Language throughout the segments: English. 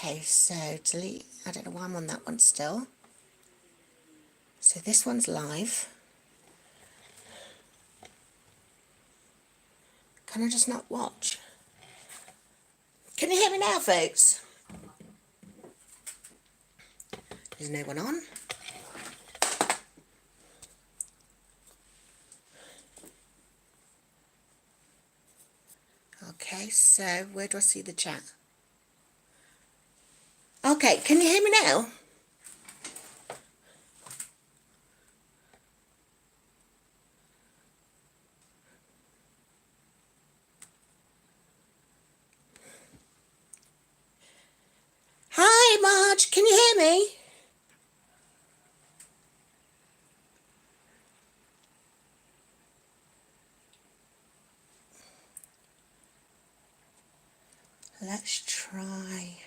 Okay, so delete, I don't know why I'm on that one still. So this one's live. Can I just not watch? Can you hear me now, folks? There's no one on. Okay, so where do I see the chat? Okay, can you hear me now? Hi, Marge, can you hear me? Let's try.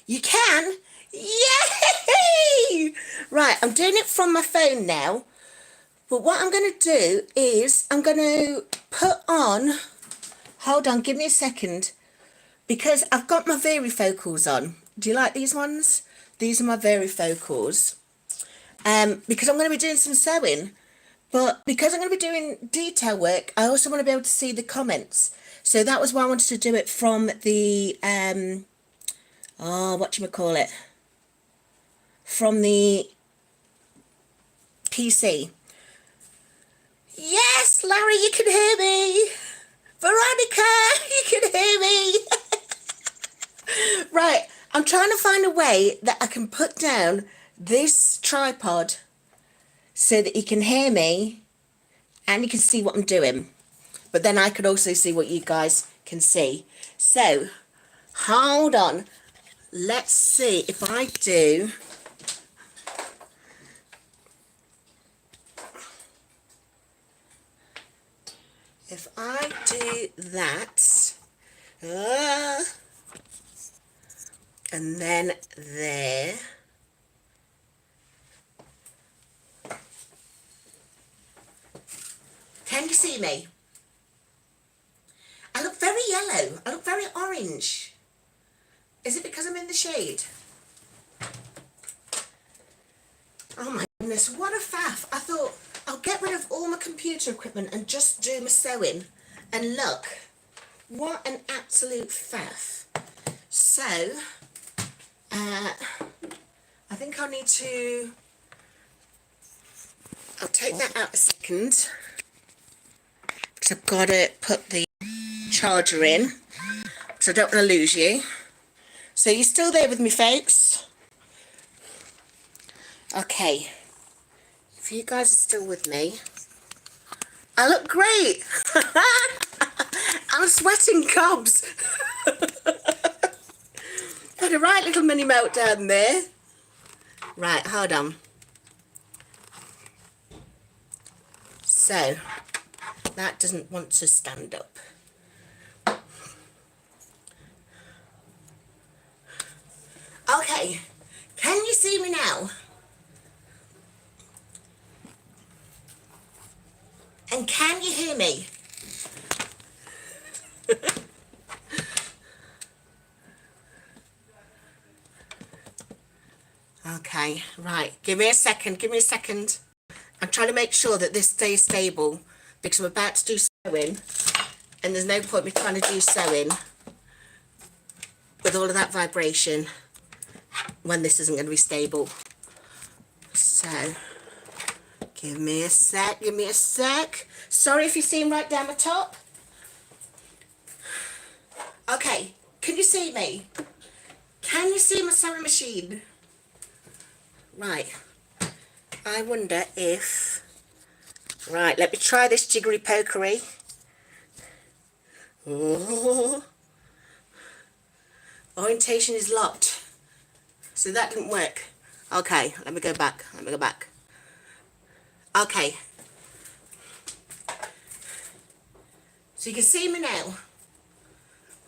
You can? Yay! Right, I'm doing it from my phone now. But what I'm going to do is I'm going to put on, hold on, give me a second, because I've got my varifocals on. Do you like these ones? These are my varifocals. Because I'm going to be doing some sewing. But because I'm going to be doing detail work, I also want to be able to see the comments. So that was why I wanted to do it from the, whatchamacallit, from the PC. Yes, Larry, you can hear me. Veronica, you can hear me. Right, I'm trying to find a way that I can put down this tripod so that you can hear me and you can see what I'm doing. But then I can also see what you guys can see. So, hold on. Let's see if I do... If I do that... and then there... Can you see me? I look very yellow. I look very orange. Is it because I'm in the shade? Oh my goodness, what a faff. I thought I'll get rid of all my computer equipment and just do my sewing. And look, what an absolute faff. So, I think I'll need to... I'll take that out a second. Because I've got to put the charger in, because I don't want to lose you. So you're still there with me, folks? Okay. If you guys are still with me, I look great. I'm sweating cobs. Had a right little mini meltdown there. Right, hold on. So, that doesn't want to stand up. Okay, can you see me now? And can you hear me? Okay, right, give me a second. I'm trying to make sure that this stays stable because I'm about to do sewing and there's no point me trying to do sewing with all of that vibration when this isn't going to be stable. So, give me a sec. Sorry if you see him right down the top. Okay, can you see me? Can you see my sewing machine? Right. I wonder if... Right, let me try this jiggery pokery. Oh. Orientation is locked. So that didn't work. Okay, let me go back. Okay. So you can see me now.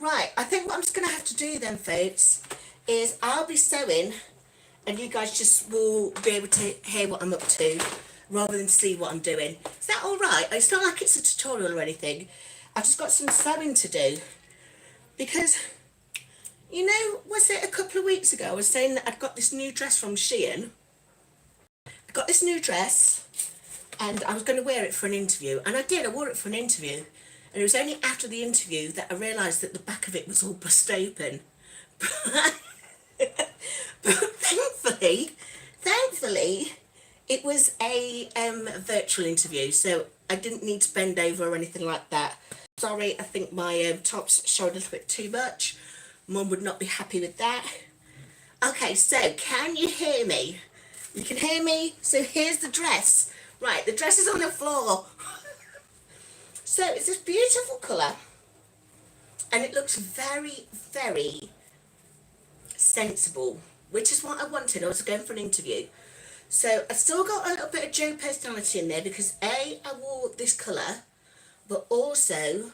Right, I think what I'm just going to have to do then, folks, is I'll be sewing and you guys just will be able to hear what I'm up to rather than see what I'm doing. Is that all right? It's not like it's a tutorial or anything. I've just got some sewing to do. Because, you know, was it a couple of weeks ago I was saying that I'd got this new dress from Shein. I got this new dress and I was going to wear it for an interview. And I did, I wore it for an interview. And it was only after the interview that I realised that the back of it was all bust open. But thankfully, it was a virtual interview, so I didn't need to bend over or anything like that. Sorry, I think my tops showed a little bit too much. Mum would not be happy with that. Okay, so can you hear me? You can hear me? So here's the dress. Right, the dress is on the floor. So it's this beautiful colour. And it looks very, very sensible, which is what I wanted. I was going for an interview. So I still got a little bit of Joe personality in there because A, I wore this colour, but also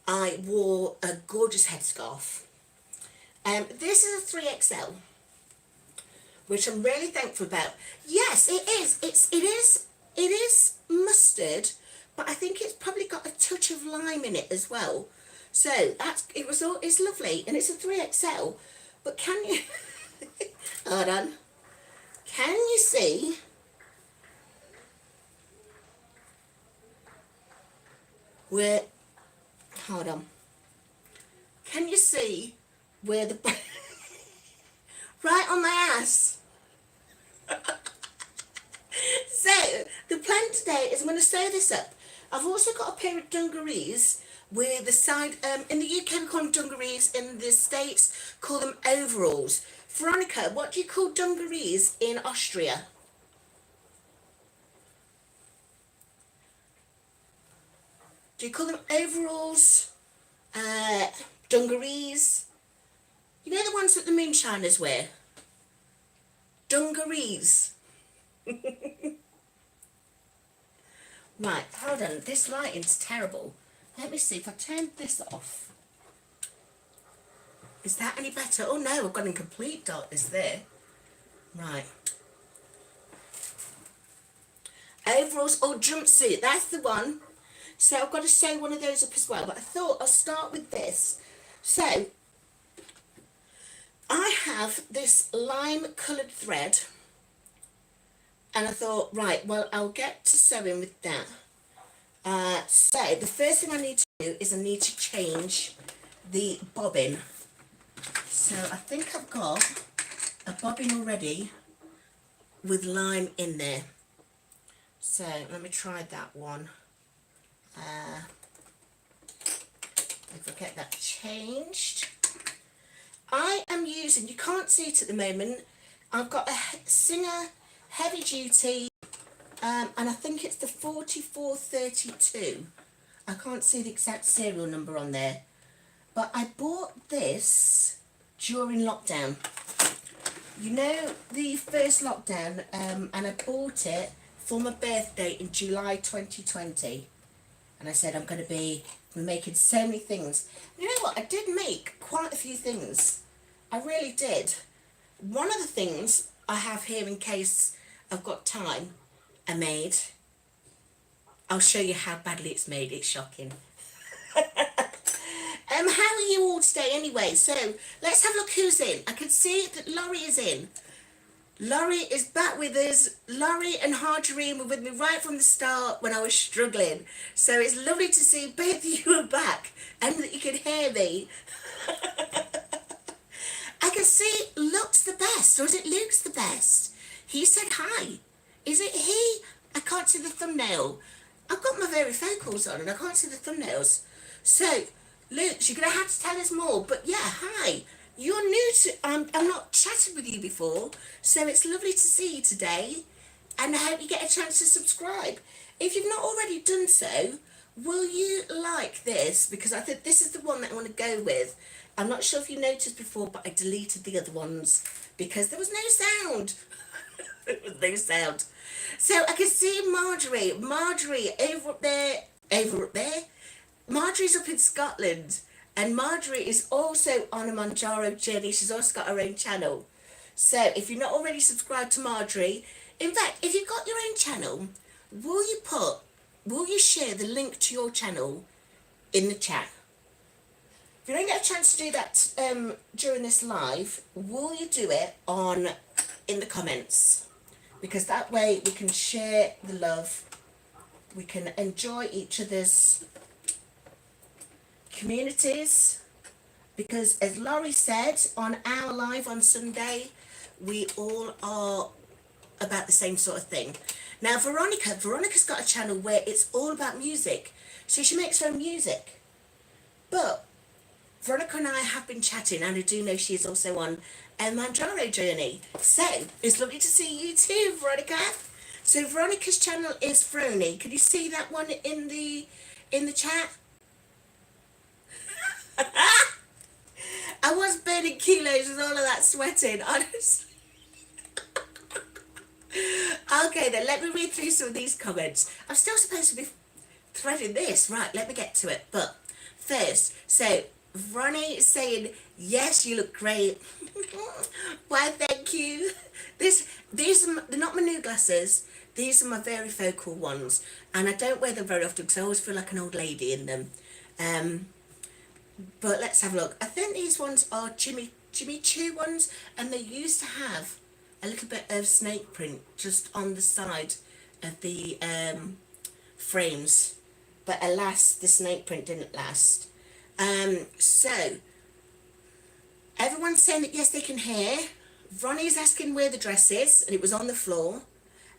I wore a gorgeous headscarf. This is a 3XL, which I'm really thankful about. Yes, it is. It is mustard, but I think it's probably got a touch of lime in it as well. So it's lovely, and it's a 3XL. But can you hold on? Can you see where? Hold on. Can you see where the right on my ass? So the plan today is I'm going to sew this up. I've also got a pair of dungarees with the side, in the UK we call them dungarees, in the States call them overalls. Veronica, what do you call dungarees in Austria? Do you call them overalls, dungarees? You know the ones that the moonshiners wear? Dungarees. Right, hold on, this lighting's terrible. Let me see if I turn this off. Is that any better? Oh no, I've got in complete darkness there. Right. Overalls or jumpsuit, that's the one. So I've got to sew one of those up as well. But I thought I'll start with this. So I have this lime coloured thread. And I thought, right, well, I'll get to sewing with that. So the first thing I need to do is I need to change the bobbin. So I think I've got a bobbin already with lime in there. So let me try that one. If I get that changed. I am using, you can't see it at the moment, I've got a Singer heavy duty, and I think it's the 4432. I can't see the exact serial number on there, but I bought this during lockdown. You know, the first lockdown, and I bought it for my birthday in July 2020, and I said I'm going to be making so many things. You know what, I did make quite a few things. I really did. One of the things I have here in case I've got time, I made. I'll show you how badly it's made. It's shocking. How are you all today anyway? So let's have a look who's in. I can see that Lorri is in. Lorri is back with us. Lorri and Harjarene were with me right from the start when I was struggling. So it's lovely to see both of you are back and that you can hear me. I can see Luke's the best, or is it Luke's the best? He said hi. Is it he? I can't see the thumbnail. I've got my varifocals on and I can't see the thumbnails. So, Luke, you're going to have to tell us more. But yeah, hi. You're new to... I've not chatted with you before. So it's lovely to see you today. And I hope you get a chance to subscribe. If you've not already done so, will you like this? Because I think this is the one that I want to go with. I'm not sure if you noticed before, but I deleted the other ones because there was no sound. There was no sound. So I can see Marjory. Marjory over up there. Over up there. Marjory's up in Scotland. And Marjory is also on a Manjaro journey. She's also got her own channel. So if you're not already subscribed to Marjory, in fact, if you've got your own channel, will you share the link to your channel in the chat? If you don't get a chance to do that during this live, will you do it in the comments? Because that way we can share the love, we can enjoy each other's communities. Because as Lorri said on our live on Sunday, we all are about the same sort of thing. Now Veronica's got a channel where it's all about music. So she makes her own music. But Veronica and I have been chatting, and I do know she is also on a Manjaro journey. So it's lovely to see you too, Veronica. So Veronica's channel is Frony. Can you see that one in the chat? I was burning kilos with all of that sweating, honestly. Okay then, let me read through some of these comments. I'm still supposed to be threading this. Right, let me get to it. But first, so Ronnie is saying, yes, you look great. Why, thank you. These are they're not my new glasses. These are my very focal ones. And I don't wear them very often because I always feel like an old lady in them. But let's have a look. I think these ones are Jimmy Choo ones. And they used to have a little bit of snake print just on the side of the frames. But alas, the snake print didn't last. So everyone's saying that yes, they can hear. Ronnie's asking where the dress is, and it was on the floor.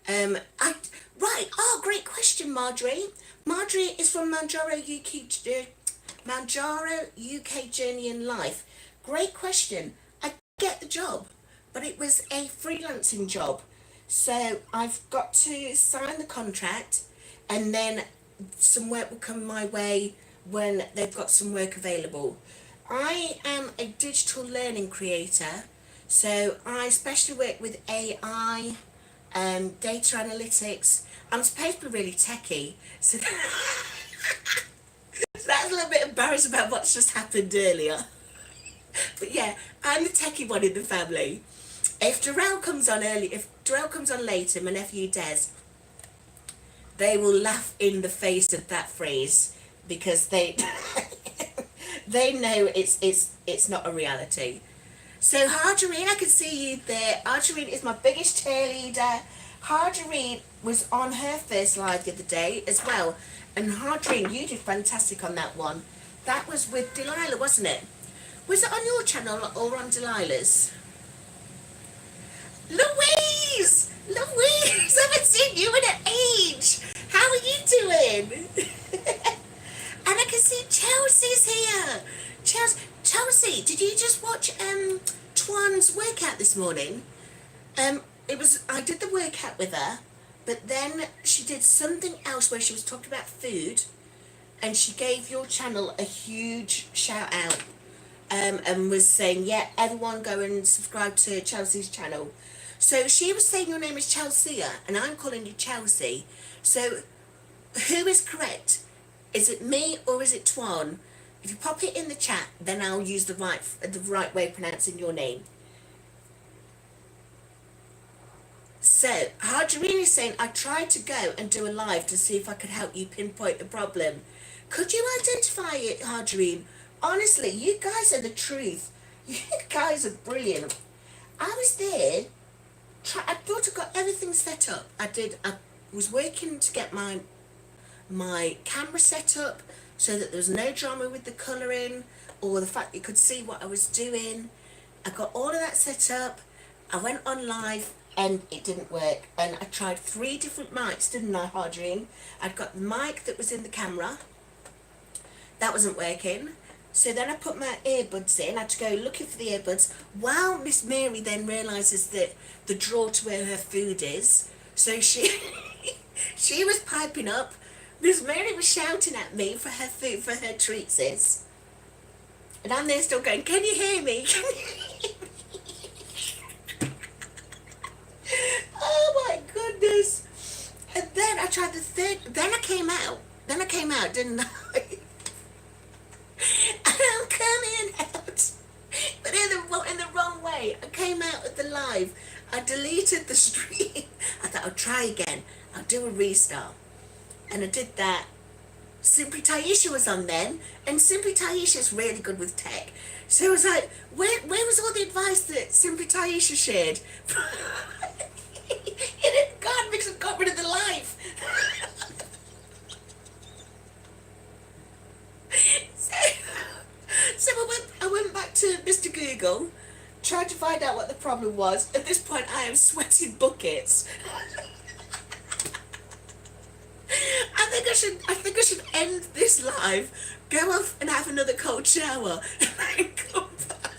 Right. Oh, great question, Marjory. Marjory is from Manjaro UK Journey in Life. Great question. I get the job, but it was a freelancing job, so I've got to sign the contract, and then some work will come my way when they've got some work available. I am a digital learning creator, so I especially work with AI, data analytics. I'm supposed to be really techie, so that's a little bit embarrassed about what's just happened earlier. But yeah, I'm the techie one in the family. If Darrell comes on later, my nephew Des, they will laugh in the face of that phrase, because they they know it's not a reality. So Harjarene, I can see you there. Harjarene is my biggest cheerleader. Harjarene was on her first live the other day as well. And Harjarene, you did fantastic on that one. That was with Delilah, wasn't it? Was it on your channel or on Delilah's? Louise! Louise! I haven't seen you in an age! How are you doing? And I can see Chelsea's here. Chelsea, did you just watch Twaun's workout this morning? I did the workout with her, but then she did something else where she was talking about food, and she gave your channel a huge shout out, and was saying, yeah, everyone go and subscribe to Chelsea's channel. So she was saying your name is Chelsea, and I'm calling you Chelsea. So who is correct? Is it me or is it Twaun? If you pop it in the chat, then I'll use the right way of pronouncing your name. So Harjarene is saying, I tried to go and do a live to see if I could help you pinpoint the problem. Could you identify it, Harjarene? Honestly, you guys are the truth. You guys are brilliant. I was there. I thought I got everything set up. I was working to get my camera set up so that there was no drama with the colouring or the fact you could see what I was doing. I got all of that set up. I went on live and it didn't work. And I tried 3 different mics, didn't I, Harjarene? I'd got the mic that was in the camera. That wasn't working. So then I put my earbuds in. I had to go looking for the earbuds. While Miss Mary then realises that the drawer to where her food is. So she was piping up. Miss Mary was shouting at me for her food, for her treats is. And I'm there still going, can you hear me? Can you hear me? Oh my goodness. And then I tried the third, then I came out, didn't I? And I'm coming out, but in the wrong way. I came out of the live. I deleted the stream. I thought I'll try again. I'll do a restart. And I did that. Simply Taisha was on then, and Simply Taisha's really good with tech. So I was like, where was all the advice that Simply Taisha shared? It had gone because it got rid of the live. so so I went back to Mr. Google, tried to find out what the problem was. At this point, I am sweating buckets. I think I should end this live, go off and have another cold shower, and then come back.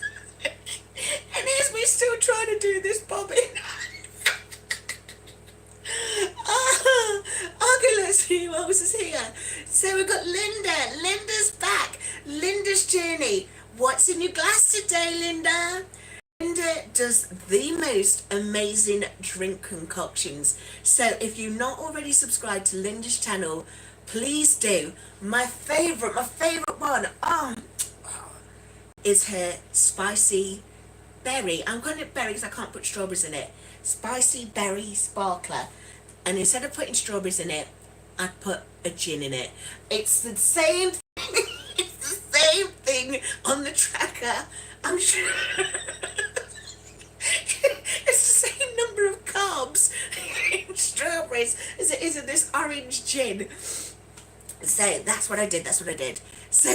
And here's me still trying to do this bobbing. Okay, let's see who else is here. So we've got Linda. Linda's back. Linda's journey. What's in your glass today, Linda? Linda does the most amazing drink concoctions. So if you're not already subscribed to Linda's channel, please do. My favourite one is her spicy berry. I'm calling it berry because I can't put strawberries in it. Spicy berry sparkler. And instead of putting strawberries in it, I put a gin in it. It's the same thing. It's the same thing on the tracker. I'm sure. It's the same number of carbs in strawberries as it is in this orange gin. So that's what I did. So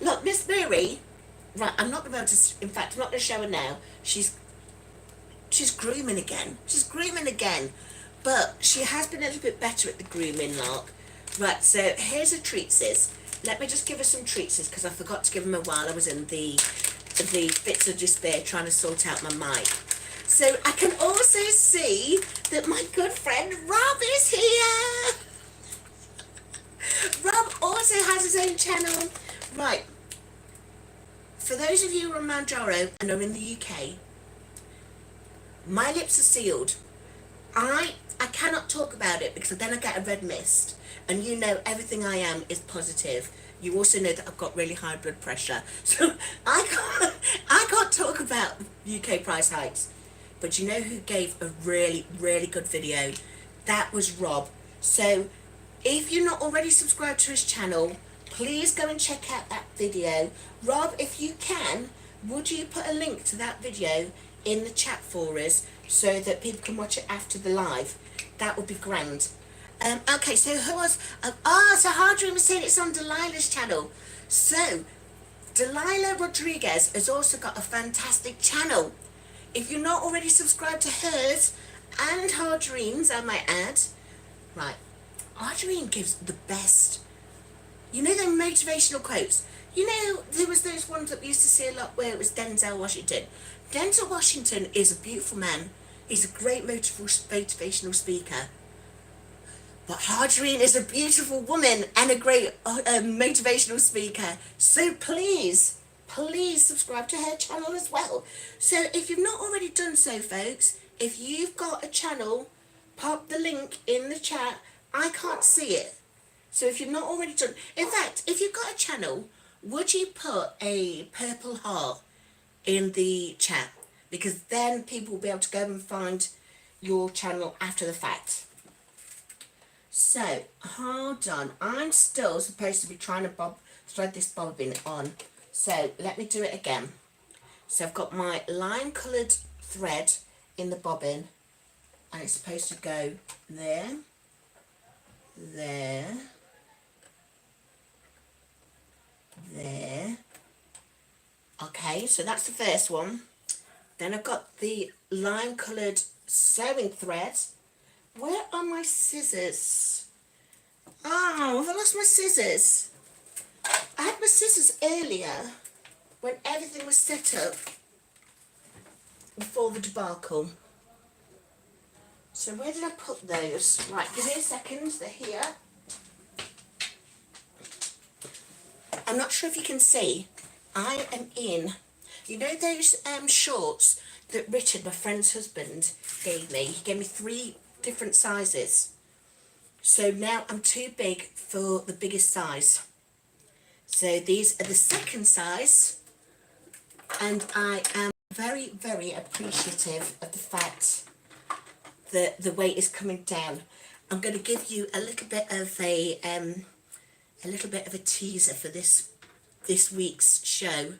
look, Miss Mary. Right, I'm not going to be able to. In fact, I'm not going to show her now. She's grooming again. But she has been a little bit better at the grooming, lark. Right, so here's her treatses. Let me just give her some treatses because I forgot to give them her while I was in the fits of despair trying to sort out my mic. So I can also see that my good friend Rob is here. Rob also has his own channel. Right, for those of you who are Marjory and are in the UK, my lips are sealed. I cannot talk about it because then I get a red mist, and you know everything I am is positive. You also know that I've got really high blood pressure, so I can't talk about UK price hikes. But you know who gave a really good video? That was Rob. So if you're not already subscribed to his channel, please go and check out that video. Rob, if you can, would you put a link to that video in the chat for us so that people can watch it after the live? That would be grand. Okay, so who was... so Harjarene was saying it's on Delilah's channel. So, Delilah Rodriguez has also got a fantastic channel. If you're not already subscribed to hers, and Harjarene's, I might add. Right, Harjarene gives the best... You know them motivational quotes? You know, there was those ones that we used to see a lot where it was Denzel Washington. Denzel Washington is a beautiful man. He's a great motivational speaker. But Harjarene is a beautiful woman and a great motivational speaker. So please subscribe to her channel as well. So if you've not already done so, folks, if you've got a channel, pop the link in the chat. I can't see it. So if you've not already done... In fact, if you've got a channel, would you put a purple heart in the chat? Because then people will be able to go and find your channel after the fact. So, hold on. I'm still supposed to be trying to thread this bobbin on. So, let me do it again. So, I've got my lime coloured thread in the bobbin. And it's supposed to go there. There. There. Okay, so that's the first one. Then I've got the lime coloured sewing thread. Where are my scissors? Oh, have I lost my scissors? I had my scissors earlier when everything was set up before the debacle. So where did I put those? Right, give me a second, they're here. I'm not sure if you can see, I am in, you know those shorts that Richard, my friend's husband, gave me? He gave me 3 different sizes. So now I'm too big for the biggest size. So these are the second size, and I am very appreciative of the fact that the weight is coming down. I'm going to give you a little bit of a a little bit of a teaser for this week's show.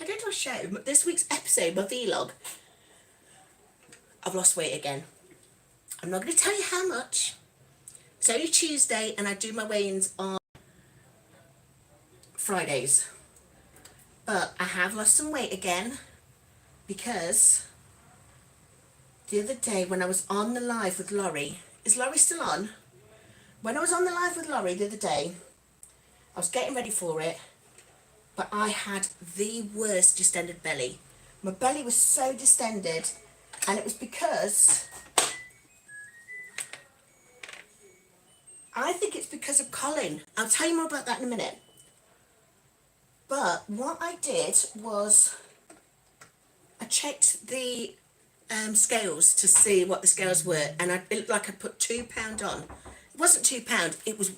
I don't know, show. This week's episode, my vlog. I've lost weight again. I'm not going to tell you how much. It's only Tuesday and I do my weigh-ins on Fridays. But I have lost some weight again because the other day when I was on the live with Lorri, is Lorri still on? When I was on the live with Lorri the other day, I was getting ready for it, but I had the worst distended belly. My belly was so distended, and it was because, I think it's because of Colin. I'll tell you more about that in a minute. But what I did was I checked the scales to see what the scales were, and it looked like I put £2 on. It wasn't £2, it was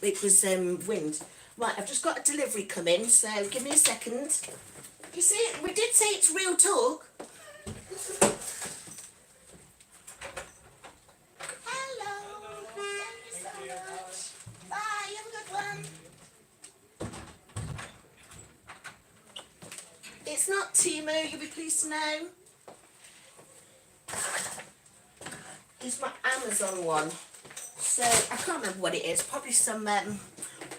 wind. Right, I've just got a delivery coming, so give me a second. You see, we did say it's real talk. Hello, thank you so much. Bye, have a good one. It's not Timo, you'll be pleased to know. It's my Amazon one. So, I can't remember what it is. Probably some,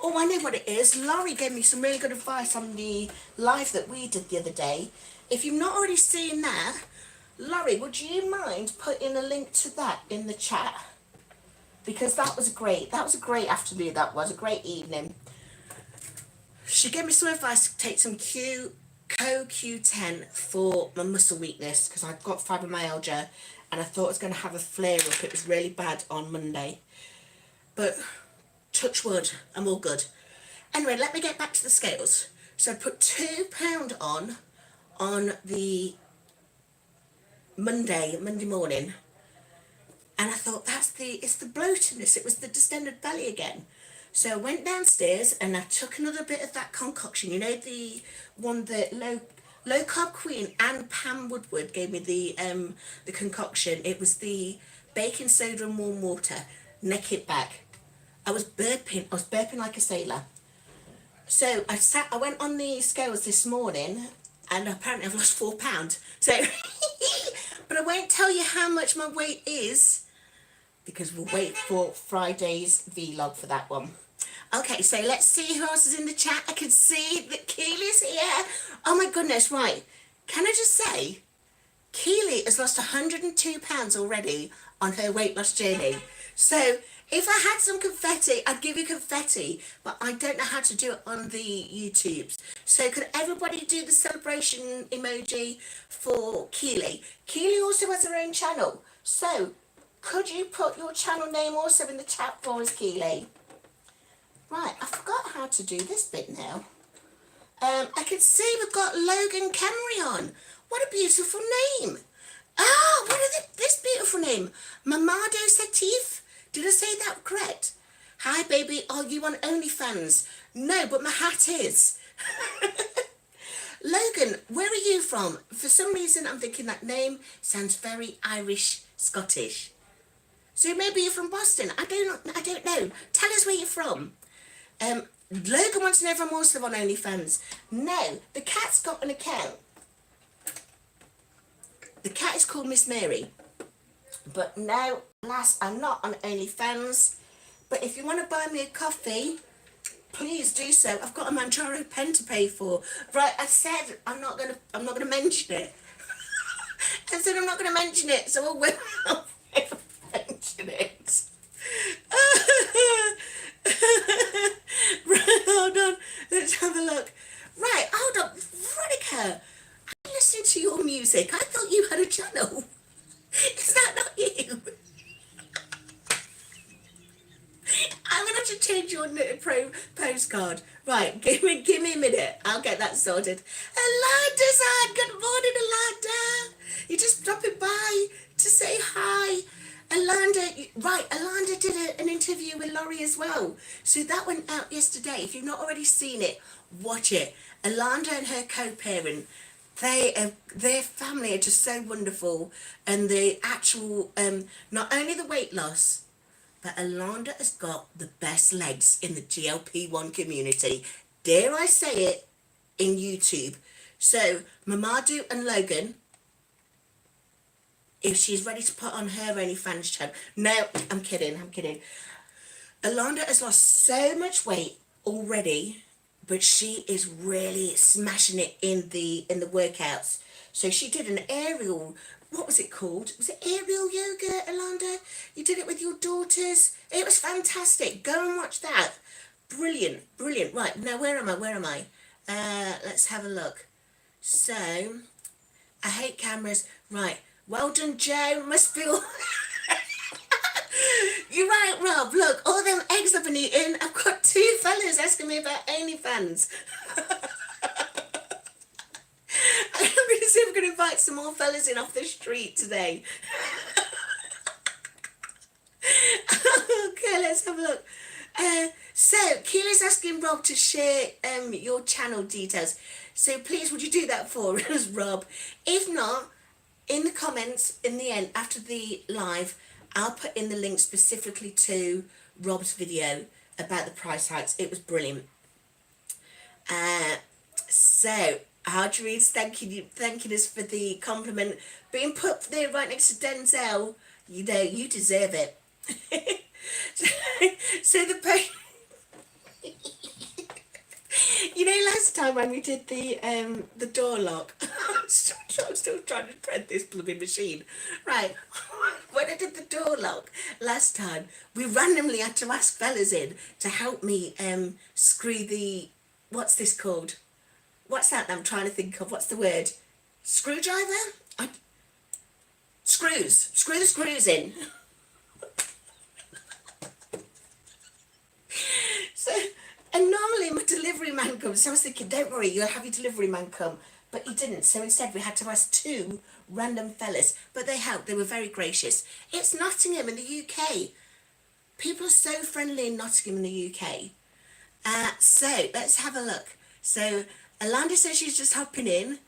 oh, I know what it is. Lorri gave me some really good advice on the live that we did the other day. If you've not already seen that, Lorri, would you mind putting a link to that in the chat? Because that was a great afternoon, that was a great evening. She gave me some advice to take some CoQ10 for my muscle weakness, because I've got fibromyalgia, and I thought it was going to have a flare-up. It was really bad on Monday. But touch wood, I'm all good. Anyway, let me get back to the scales. So I put £2 on the Monday morning, and I thought it's the bloatedness, it was the distended belly again. So I went downstairs and I took another bit of that concoction, you know, the one that Low Carb Queen and Pam Woodward gave me the concoction. It was the baking soda and warm water, neck it back. I was burping like a sailor. So I went on the scales this morning, and apparently I've lost £4. So, but I won't tell you how much my weight is, because we'll wait for Friday's vlog for that one. Okay, so let's see who else is in the chat. I can see that Keely's here. Oh my goodness, right. Can I just say, Keely has lost £102 already on her weight loss journey. So if I had some confetti, I'd give you confetti, but I don't know how to do it on the YouTubes. So could everybody do the celebration emoji for Keely? Keely also has her own channel. So could you put your channel name also in the chat for us, Keely? Right, I forgot how to do this bit now. I can see we've got Logan Camry on. What a beautiful name. Ah, what is this beautiful name? Mamado Satif. Did I say that correct? Hi, baby. Are you on OnlyFans? No, but my hat is. Logan, where are you from? For some reason, I'm thinking that name sounds very Irish, Scottish. So maybe you're from Boston. I don't know. Tell us where you're from. Logan wants to know if I'm also on OnlyFans. No, the cat's got an account. The cat is called Miss Mary. But no, alas, I'm not on OnlyFans. But if you want to buy me a coffee, please do so. I've got a Marjory pen to pay for. Right, I said I'm not gonna mention it. I said I'm not gonna mention it, so I will mention it. Right, hold on. Let's have a look. Right, hold on. Veronica, I listened to your music. I thought you had a channel. Is that not you? I'm going to have to change your postcard. Right, give me a minute. I'll get that sorted. Allanda's on. Good morning, Allanda. You're just dropping by to say hi. Allanda, right, Allanda did an interview with Lorri as well. So that went out yesterday. If you've not already seen it, watch it. Allanda and her co-parent, their family are just so wonderful. And the actual, not only the weight loss, but Allanda has got the best legs in the GLP-1 community. Dare I say it, in YouTube. So, Mamadou and Logan, if she's ready to put on her OnlyFans channel. No, I'm kidding. Allanda has lost so much weight already, but she is really smashing it in the workouts. So she did an aerial, what was it called? Was it aerial yoga, Allanda? You did it with your daughters. It was fantastic. Go and watch that. Brilliant. Right, now where am I? Let's have a look. So, I hate cameras. Right, well done, Joe. Must be all... You're right, Rob. Look, all them eggs I've been eating. I've got 2 fellas asking me about OnlyFans. I'm going to see if I'm going to invite some more fellas in off the street today. Okay, let's have a look. So, Keely's asking Rob to share your channel details. So please, would you do that for us, Rob? If not, in the comments, in the end, after the live, I'll put in the link specifically to Rob's video about the price hikes. It was brilliant. So, Harjarene's thanking us for the compliment. Being put there right next to Denzel, you know, you deserve it. So the you know, last time when we did the door lock, I'm still trying to thread this blooming machine. Right, when I did the door lock last time, we randomly had to ask fellas in to help me screw the, what's this called? What's that I'm trying to think of? What's the word? Screwdriver? Screws. Screw the screws in. So, and normally my delivery man comes, so I was thinking, don't worry, you'll have your delivery man come. But he didn't, so instead we had to ask 2 random fellas. But they helped, they were very gracious. It's Nottingham in the UK. People are so friendly in Nottingham in the UK. So, let's have a look. So, Allanda says she's just hopping in.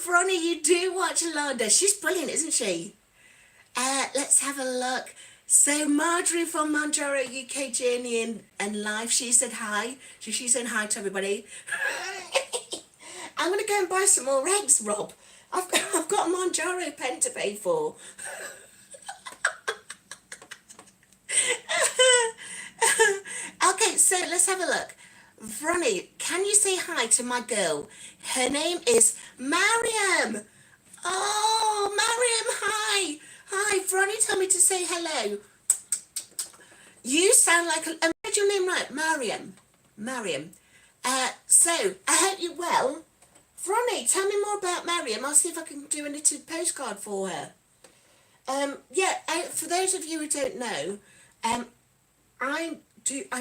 Bronny, you do watch Allanda. She's brilliant, isn't she? Let's have a look. So Marjory from Marjory UK Journey and Live, she said hi. She's saying hi to everybody. I'm going to go and buy some more eggs, Rob. I've got a Marjory pen to pay for. Okay, so let's have a look. Ronnie, can you say hi to my girl? Her name is Mariam. Oh, Mariam, hi. Hi, Ronnie told me to say hello. You sound like I made your name right, Mariam. So, I hope you're well. Ronnie, tell me more about Mariam. I'll see if I can do a knitted postcard for her. For those of you who don't know, I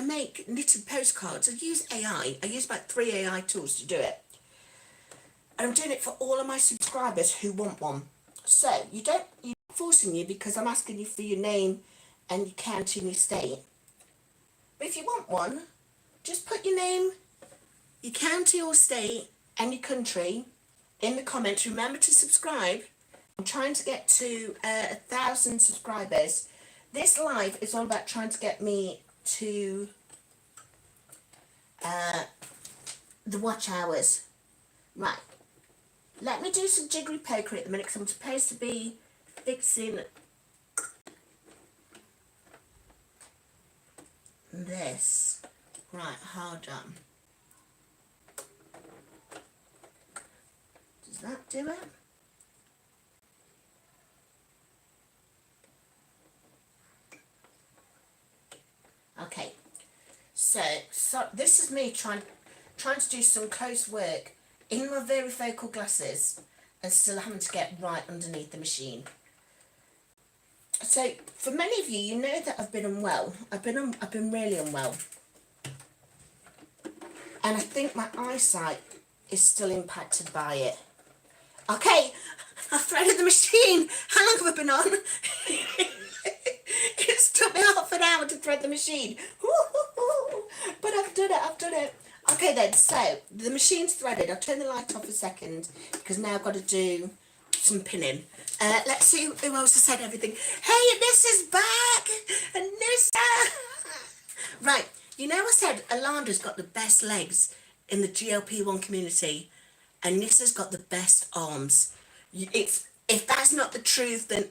make knitted postcards. I use AI. I use about 3 AI tools to do it. And I'm doing it for all of my subscribers who want one. So, you're not forcing you because I'm asking you for your name and your county and your state. But if you want one, just put your name, your county or state, and your country in the comments. Remember to subscribe. I'm trying to get to 1,000 subscribers. This live is all about trying to get me to the watch hours. Right. Let me do some jiggery pokery at the minute because I'm supposed to be fixing this. Right, hold on. Does that do it? Okay. So this is me trying to do some close work in my varifocal glasses and still having to get right underneath the machine. So for many of you, you know that I've been unwell. I've been really unwell, and I think my eyesight is still impacted by it. Okay, I've threaded the machine. How long have I been on? It's took me half an hour to thread the machine. But I've done it. Okay then, so the machine's threaded. I'll turn the light off a second because now I've got to do some pinning. Let's see who else has said everything. Hey, Anissa's back! Anissa! Right, you know I said Allanda's got the best legs in the GLP-1 community. Anissa's got the best arms. If that's not the truth, then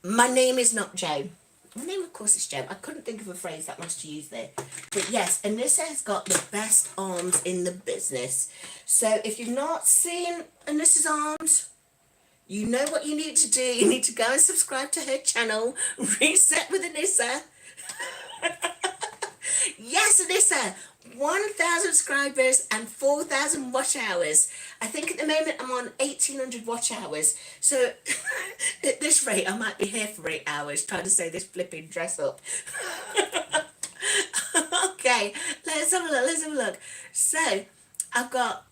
my name is not Joe. My name, of course, is Joe. I couldn't think of a phrase that much to use there. But yes, Anissa has got the best arms in the business. So if you've not seen Anissa's arms, you know what you need to do. You need to go and subscribe to her channel, Reset with Anissa. Yes, Anissa, 1,000 subscribers and 4,000 watch hours. I think at the moment I'm on 1,800 watch hours. So at this rate, I might be here for 8 hours trying to sew this flipping dress up. Okay, let's have a look. Let's have a look. So I've got,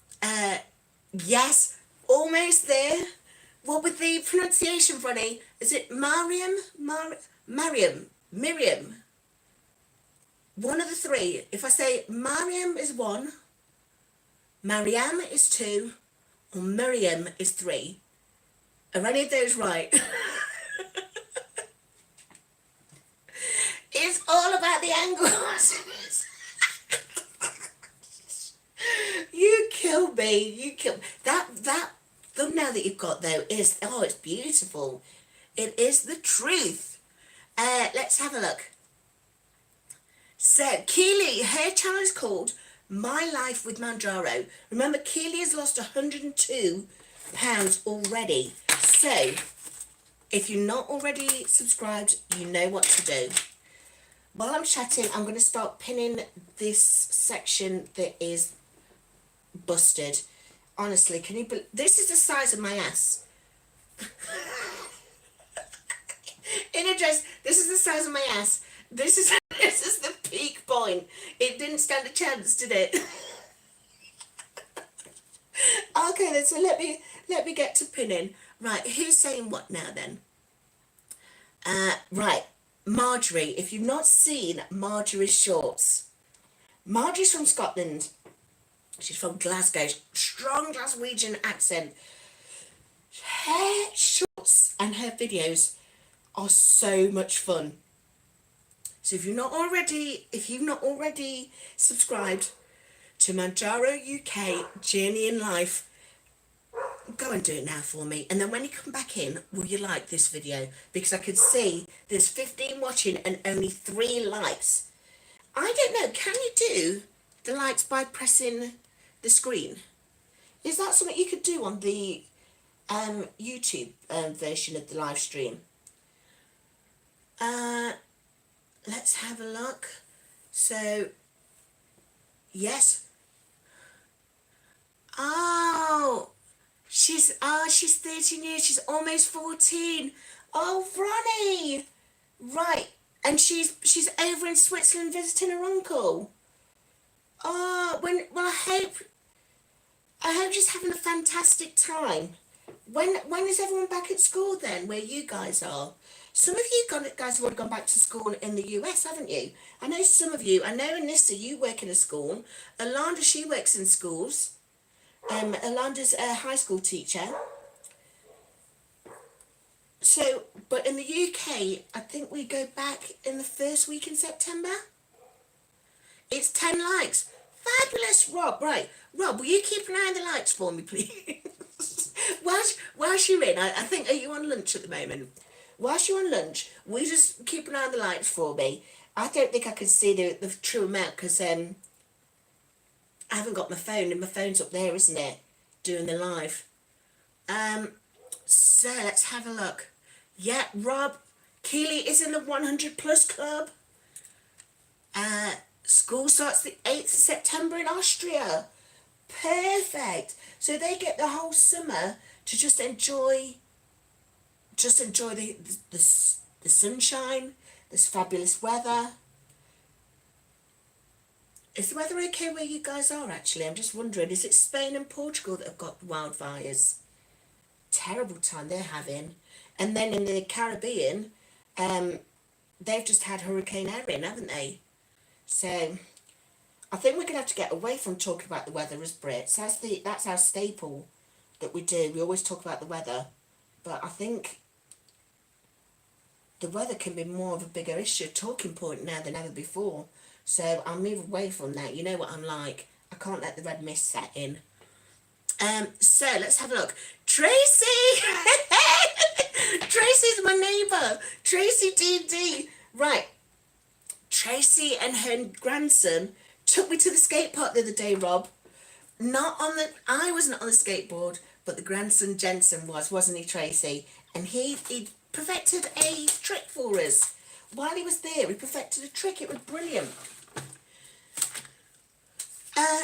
yes, almost there. What with the pronunciation, Ronnie? Is it Mariam? Miriam? One of the three. If I say Mariam is 1, Mariam is 2, or Miriam is 3. Are any of those right? It's all about the angles. You kill me. You kill me. That thumbnail that you've got though is, oh, it's beautiful. It is the truth. Let's have a look. So, Keely, her channel is called My Life with Manjaro. Remember, Keely has lost 102 pounds already. So, if you're not already subscribed, you know what to do. While I'm chatting, I'm going to start pinning this section that is busted. Honestly, can you believe this is the size of my ass? In a dress, this is the size of my ass. This is the peak point. It didn't stand a chance, did it? Okay, then, so let me get to pinning. Right, who's saying what now then? Right, Marjory. If you've not seen Marjory's shorts, Marjory's from Scotland. She's from Glasgow. Strong Glaswegian accent. Her shorts and her videos are so much fun. So if you've not already subscribed to Manjaro UK Journey in Life, go and do it now for me. And then when you come back in, will you like this video? Because I could see there's 15 watching and only 3 likes. I don't know, can you do the likes by pressing the screen? Is that something you could do on the YouTube version of the live stream? Let's have a look. So, yes. Oh, she's 13 years. She's almost 14. Oh, Ronnie. Right, and she's over in Switzerland visiting her uncle. Oh, well, I hope she's having a fantastic time. When is everyone back at school then, where you guys are? Some of you guys have already gone back to school in the US, haven't you? I know some of you. I know, Anissa, you work in a school. Allanda, she works in schools. Allanda's a high school teacher. So, but in the UK, I think we go back in the first week in September. It's 10 likes. Fabulous, Rob. Right, Rob, will you keep an eye on the likes for me, please? whilst you're in, I think, are you on lunch at the moment? Whilst you're on lunch, will you just keep an eye on the likes for me? I don't think I can see the true amount because I haven't got my phone, and my phone's up there, isn't it? Doing the live. So let's have a look. Yeah, Rob, Keely is in the 100 plus club. School starts the 8th of September in Austria. Perfect. So they get the whole summer to just enjoy the sunshine, this fabulous weather. Is the weather okay where you guys are, actually? I'm just wondering, is it Spain and Portugal that have got wildfires? Terrible time they're having. And then in the Caribbean, they've just had Hurricane Erin, haven't they? So I think we're going to have to get away from talking about the weather as Brits. That's our staple. that we do. We always talk about the weather, but I think the weather can be more of a bigger issue, talking point now than ever before. So I'll move away from that. You know what I'm like. I can't let the red mist set in. So let's have a look. Tracy! Tracy's my neighbour. Tracy DD. Right. Tracy and her grandson took me to the skate park the other day, Rob. I wasn't on the skateboard, but the grandson Jensen was, wasn't he, Tracy? And he perfected a trick for us. While he was there, he perfected a trick. It was brilliant.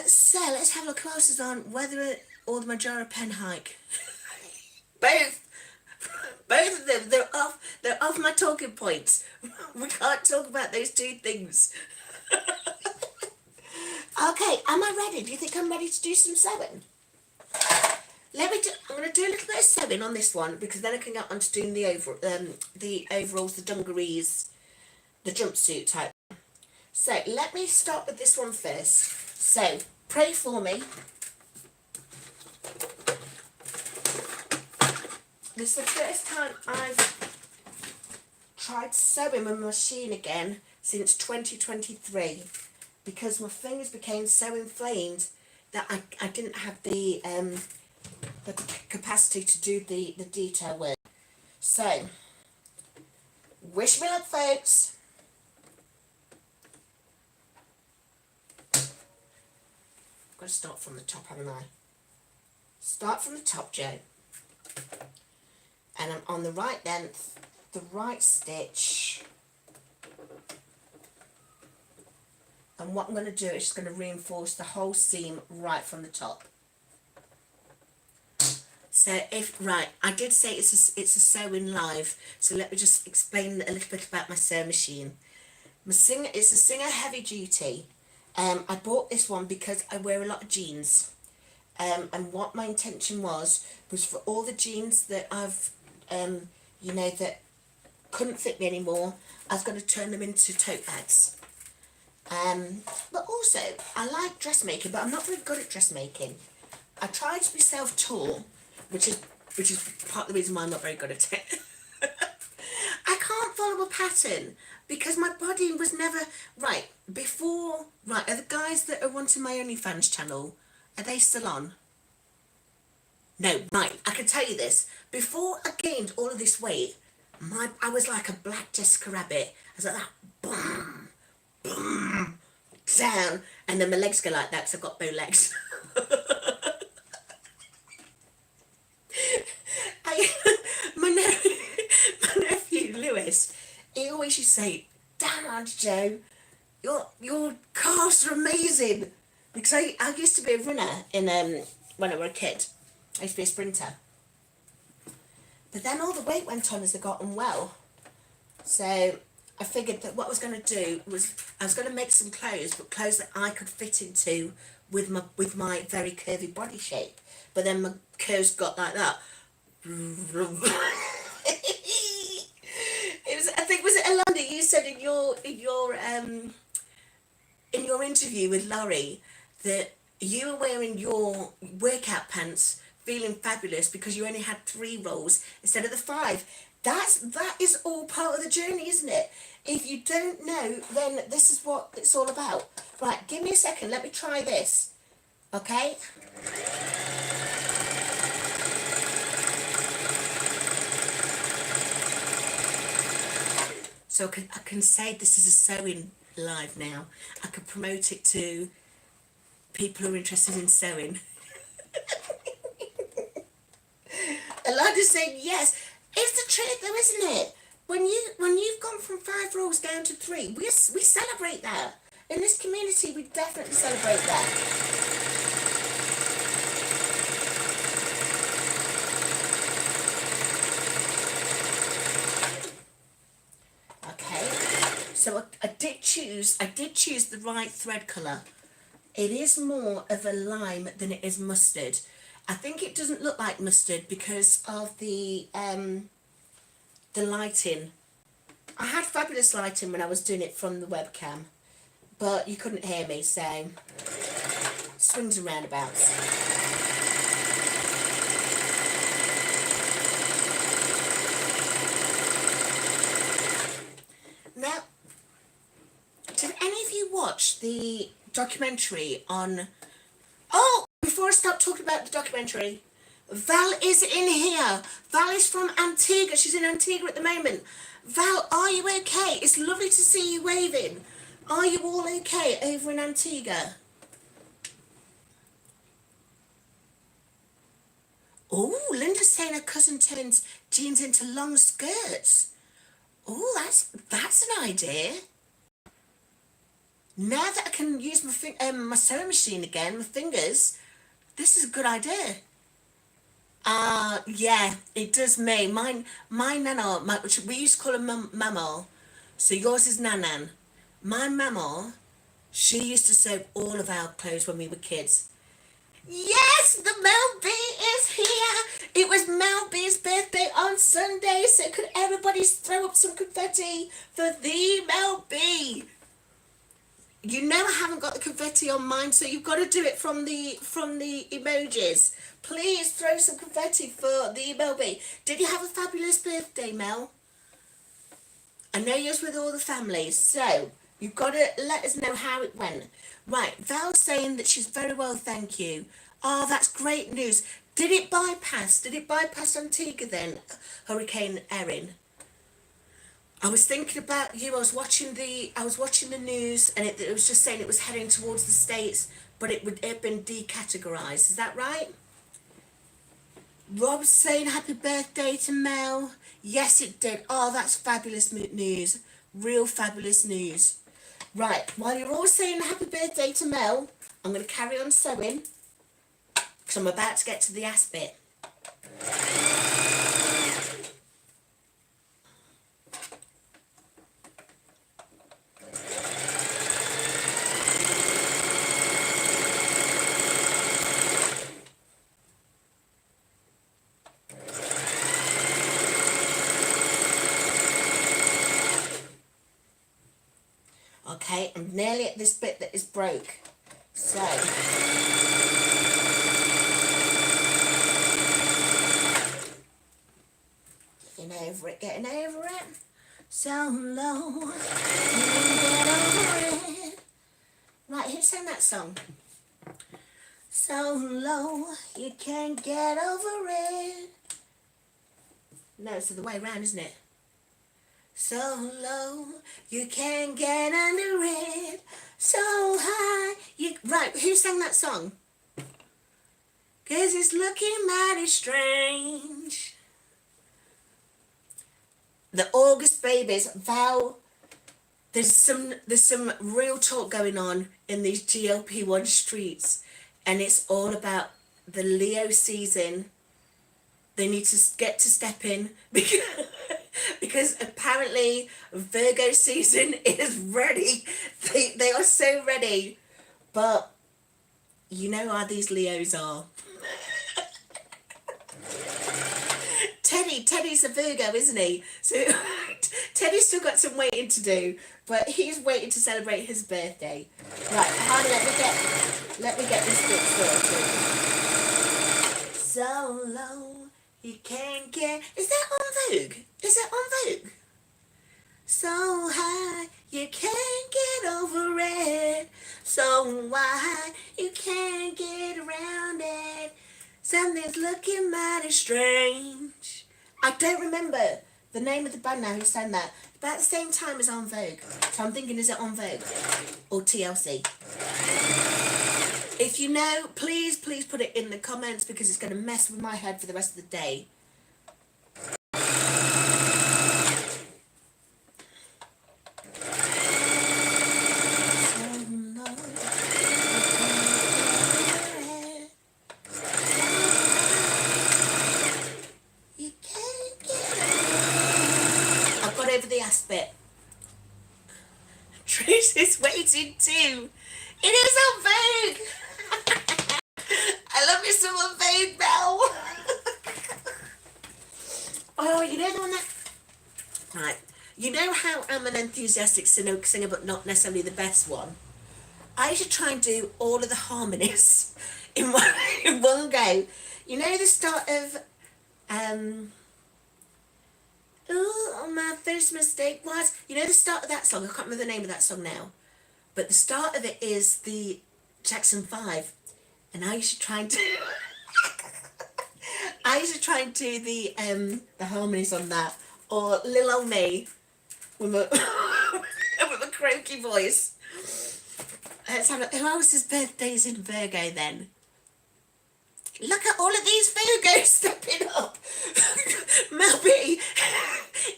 So let's have a look who else is on. Whether or the Marjory pen hike. Both of them. They're off my talking points. We can't talk about those two things. Okay, am I ready? Do you think I'm ready to do some sewing? I'm going to do a little bit of sewing on this one, because then I can get on to doing the overalls, the dungarees, the jumpsuit type. So let me start with this one first. So pray for me. This is the first time I've tried sewing with my machine again since 2023, because my fingers became so inflamed that I didn't have the capacity to do the detail work. So, wish me luck, folks. I've got to start from the top, haven't I? Start from the top, Joe. And I'm on the right length, the right stitch. And what I'm going to do is just going to reinforce the whole seam right from the top. So I did say it's a sewing live, so let me just explain a little bit about my sewing machine. It's a Singer heavy duty. I bought this one because I wear a lot of jeans. And what my intention was for all the jeans that I've, that couldn't fit me anymore, I was going to turn them into tote bags. But also, I like dressmaking, but I'm not very good at dressmaking. I tried to be self-taught, which is part of the reason why I'm not very good at it. I can't follow a pattern because my body was never right before. Right, are the guys that are wanting my OnlyFans channel, are they still on? No, right. I can tell you this. Before I gained all of this weight, I was like a black Jessica Rabbit. I was like that, boom, boom, down, and then my legs go like that because I've got bow legs. My nephew Lewis, he always used to say, "Damn, Joe, your calves are amazing." Because I used to be a runner when I was a kid. I used to be a sprinter. But then all the weight went on as I got unwell. So I figured that what I was going to do was I was going to make some clothes, but clothes that I could fit into with my very curvy body shape. But then my curves got like that. I think was it Allanda, you said in your interview with Lorri that you were wearing your workout pants feeling fabulous because you only had 3 rolls instead of the 5. That is all part of the journey, isn't it? If you don't know, then this is what it's all about. Right, give me a second, let me try this. Okay? So I can say this is a sewing live now. I could promote it to people who are interested in sewing. Alada's saying yes. It's the truth though, isn't it? When you've gone from 5 rolls down to 3, we celebrate that. In this community, we definitely celebrate that. So I did choose the right thread colour. It is more of a lime than it is mustard. I think it doesn't look like mustard because of the lighting. I had fabulous lighting when I was doing it from the webcam, but you couldn't hear me, so swings and roundabouts. documentary on... Oh, before I start talking about the documentary, Val is in here. Val is from Antigua. She's in Antigua at the moment. Val, are you okay? It's lovely to see you waving. Are you all okay over in Antigua? Oh, Linda's saying her cousin turns jeans into long skirts. Oh, that's an idea. Now that I can use my sewing machine again, my fingers, this is a good idea. Yeah, it does me. My nana, which we used to call her mama. So yours is nanan. My mama, she used to sew all of our clothes when we were kids. Yes, the Mel B is here. It was Mel B's birthday on Sunday, so could everybody throw up some confetti for the Mel B? You know I haven't got the confetti on mine, so you've got to do it from the emojis. Please throw some confetti for the Mel B. Did you have a fabulous birthday, Mel? I know you was with all the family, so you've got to let us know how it went. Right, Val's saying that she's very well, thank you. Oh, that's great news. Did it bypass Antigua then, Hurricane Erin? I was thinking about you. I was watching the news, and it was just saying it was heading towards the States, but it had been decategorized. Is that right? Rob's saying happy birthday to Mel. Yes, it did. Oh, that's fabulous news. Real fabulous news. Right, while you're all saying happy birthday to Mel, I'm going to carry on sewing because I'm about to get to the ass bit. Okay, I'm nearly at this bit that is broke. So, getting over it. So low, you get over it. Right, who sang that song? So low, you can't get over it. No, it's the way around, isn't it? So low, you can't get under it. So high, you... Right, who sang that song? 'Cause it's looking mighty strange. The August babies, Val, there's some real talk going on in these GLP-1 streets, and it's all about the Leo season. They need to get to step in because apparently Virgo season is ready. They are so ready, but you know how these Leos are. Teddy's a Virgo, isn't he? So Teddy's still got some waiting to do, but he's waiting to celebrate his birthday. Right, Hardy, let me get this bit sorted. So low, you can't get... Is that on Vogue? Is that on Vogue? So high, you can't get over it. So wide, you can't get around it. Something's looking mighty strange. I don't remember the name of the band now who sang that. About the same time as On Vogue. So I'm thinking, is it On Vogue or TLC? If you know, please put it in the comments because it's going to mess with my head for the rest of the day. Bit. Tracy's waiting too. It is on Vogue. I love you some on Vogue now. Oh, you know the one that... Right. You know how I'm an enthusiastic singer but not necessarily the best one? I should try and do all of the harmonies in one go. You know the start of... Ooh, my first mistake was... You know the start of that song? I can't remember the name of that song now. but the start of it is the Jackson 5, and I used to try and do the harmonies on that, or Lil Ol' Me with a with a croaky voice. Let's have a, who else's birthday's in Virgo then? Look at all of these Virgos stepping up. Maybe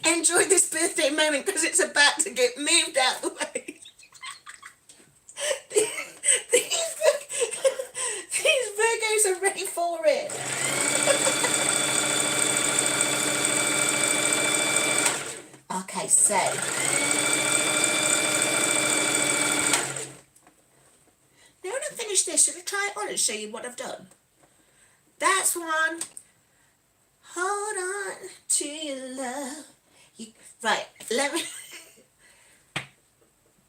enjoy this birthday moment because it's about to get moved out the way. These Virgos are ready for it. Okay, so now when I finish this, should I try it on and show you what I've done? That's one. Hold on to your love. Right, let me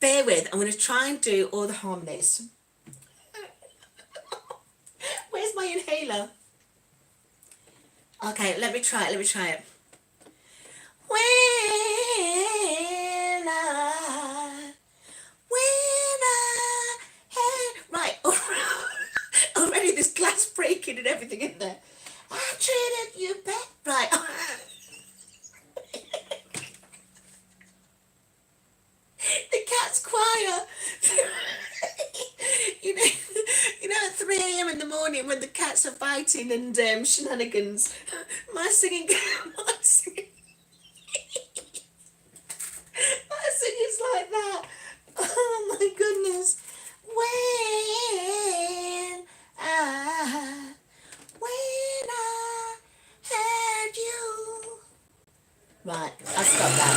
bear with. I'm going to try and do all the harmonies. Where's my inhaler? Okay, let me try it. When I had, right, already there's glass breaking and everything in there. I treated you back, right. The cat's quiet. you know, at 3 a.m. in the morning when the cats are fighting and shenanigans, my singing is like that. Oh my goodness. When I had you. Right, I'll stop that.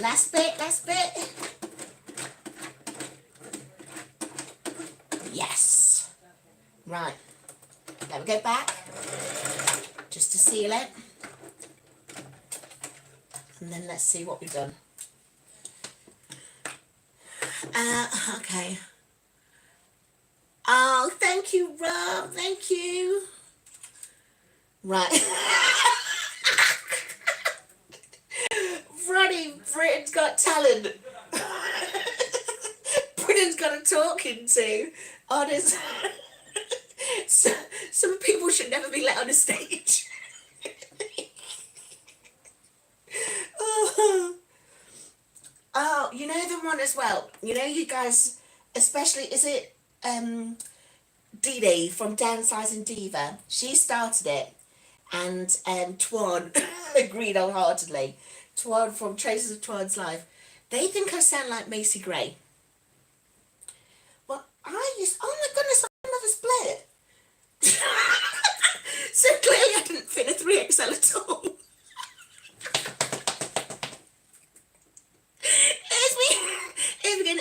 Last bit. Yes. Right. Let me go back just to seal it. And then let's see what we've done. Okay. Oh, thank you, Rob. Thank you. Right. Britain's Got Talent. Britain's got a talking to. Honest. Some people should never be let on a stage. Oh, you know the one as well. You know, you guys, especially, is it Dee Dee from Downsizing Diva? She started it, and Twaun agreed wholeheartedly. Twaun from Traces of Twaun's Life. They think I sound like Macy Gray. Well, oh my goodness, another split. So clearly I didn't fit a 3XL at all.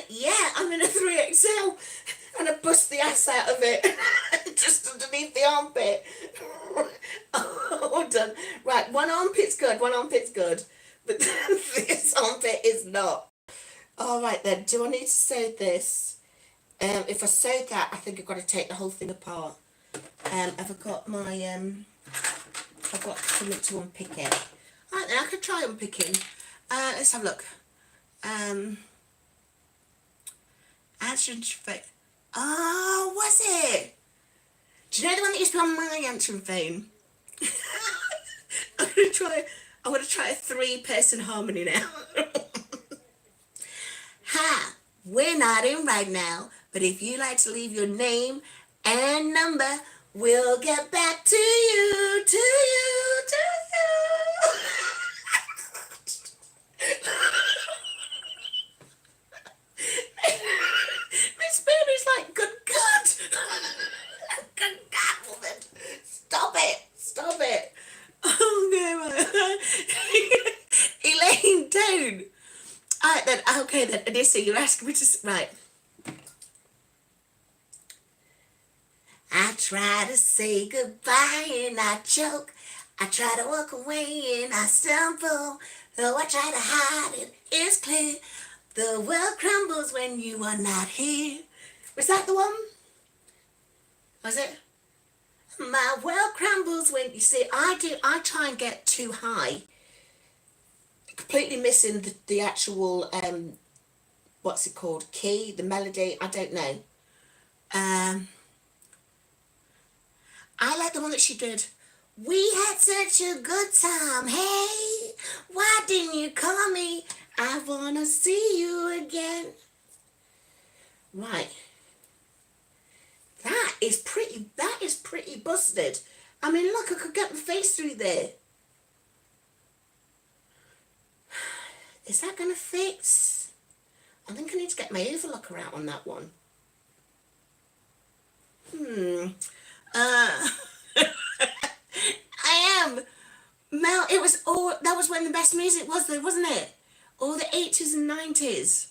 Yeah, I'm in a 3XL and I bust the ass out of it just underneath the armpit. Oh, done. Right, one armpit's good, but this armpit is not. All right then, do I need to sew this? If I sew that, I think I've got to take the whole thing apart. Have I got my, I've got something to unpick it. All right then, I could try unpicking. Let's have a look. Answering phone. Oh, was it? Do you know the one that used to be on my answering phone? I'm gonna try a 3-person harmony now. Hi, we're not in right now, but if you like to leave your name and number, we'll get back to you. Miss Bailey's like, good God. Good God, woman. Stop it. Oh, no. Elaine, don't. All right, then. Okay, then. Anissa, you're asking me to... Right. I try to say goodbye and I choke. I try to walk away and I stumble. Though I try to hide it, it's clear. The world crumbles when you are not here. Was that the one? Was it? My world crumbles when, you see, I try and get too high completely missing the actual, what's it called, key, the melody, I don't know. I like the one that she did. We had such a good time, hey, why didn't you call me? I wanna see you again. Right. That is pretty busted. I mean, look, I could get my face through there. Is that gonna fix? I think I need to get my overlocker out on that one. I am. Mel, it was all, that was when the best music was though, wasn't it? All the 80s and 90s.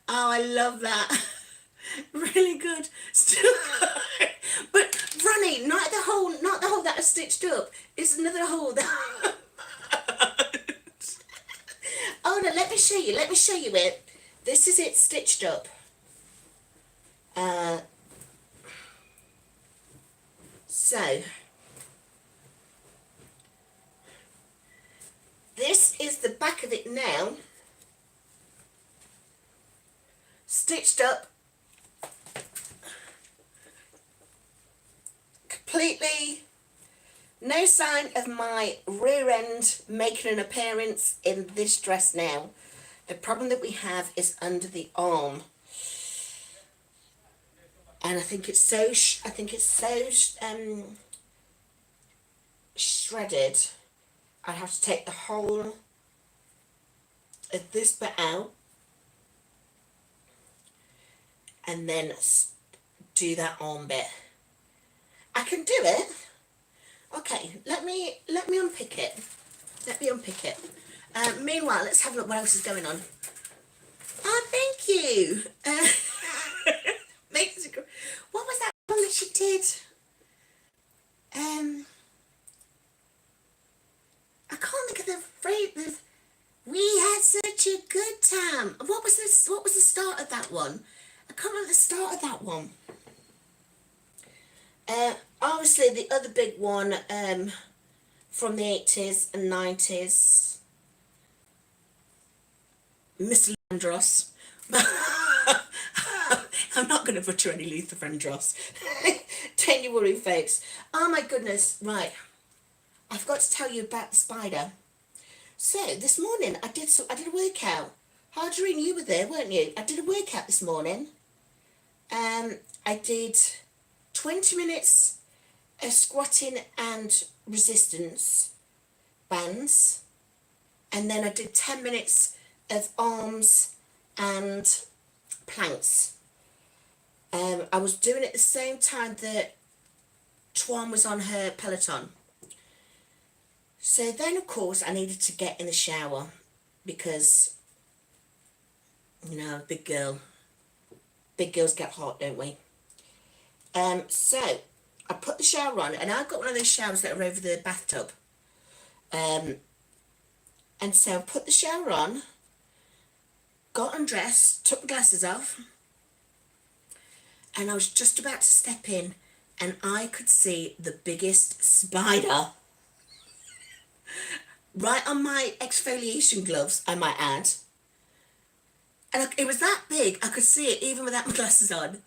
Oh, I love that. Really good. Still, but Ronnie, not the hole that is stitched up. It's another hole that. Oh no, let me show you. Let me show you it. This is it stitched up. So this is the back of it now. Stitched up. Completely. No sign of my rear end making an appearance in this dress now. The problem that we have is under the arm. And I think it's so shredded. I have to take the whole of this bit out and then do that arm bit. I can do it. Okay, let me unpick it. Let me unpick it. Meanwhile, let's have a look what else is going on. Oh, thank you. What was that one that she did? I can't think of the phrase. We had such a good time. What was this? What was the start of that one? I can't remember the start of that one. Obviously the other big one from the 80s and 90s, Miss Landros. I'm not going to butcher any Luther Vandross. Don't you worry, folks. Oh my goodness, right. I forgot to tell you about the spider. So this morning I did a workout. Harjarene, you were there, weren't you? I did a workout this morning. I did 20 minutes of squatting and resistance bands, and then I did 10 minutes of arms and planks. I was doing it at the same time that Twaun was on her Peloton. So then, of course, I needed to get in the shower because, you know, big girl. Big girls get hot, don't we? So I put the shower on, and I've got one of those showers that are over the bathtub. And so I put the shower on, got undressed, took my glasses off, and I was just about to step in, and I could see the biggest spider right on my exfoliation gloves, I might add. And it was that big, I could see it even without my glasses on.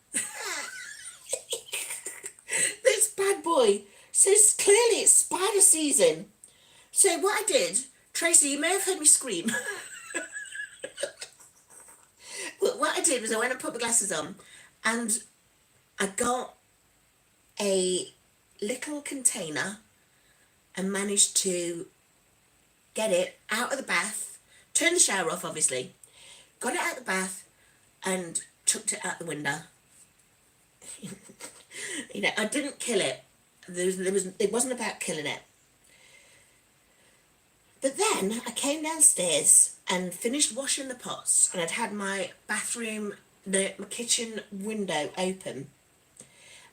This bad boy. So clearly it's spider season. So what I did, Tracy, you may have heard me scream. But what I did was I went and put my glasses on, and I got a little container and managed to get it out of the bath, turn the shower off obviously, got it out of the bath and chucked it out the window. You know, I didn't kill it. It wasn't about killing it. But then I came downstairs and finished washing the pots, and I'd had my bathroom, my kitchen window open.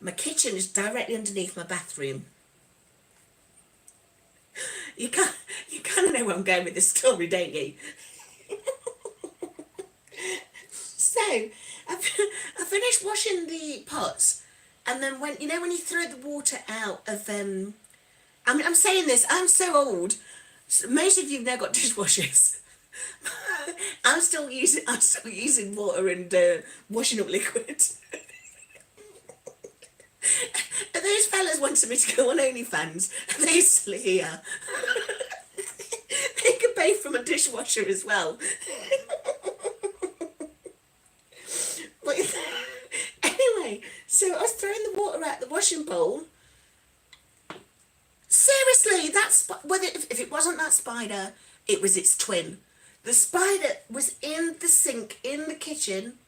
My kitchen is directly underneath my bathroom. You kind of know where I'm going with this story, don't you? So I finished washing the pots, And then when, you know, when you throw the water out of, I'm saying this, I'm so old. Most of you've now got dishwashers. I'm still using water and washing up liquid. And those fellas wanted me to go on OnlyFans, and they're still here. They could pay from a dishwasher as well. But anyway, so I was throwing the water out the washing bowl. Seriously, that's whether if it wasn't that spider, it was its twin. The spider was in the sink in the kitchen,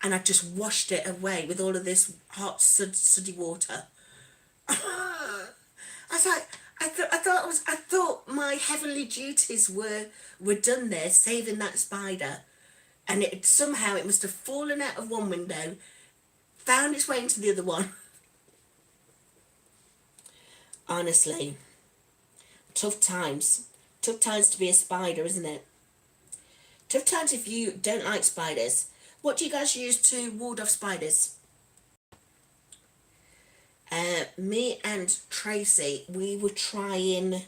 and I just washed it away with all of this hot suddy water. I was like, I thought my heavenly duties were done there, saving that spider, and somehow it must have fallen out of one window, found its way into the other one. Honestly, tough times to be a spider, isn't it? Tough times if you don't like spiders. What do you guys use to ward off spiders? Me and Tracy, we were trying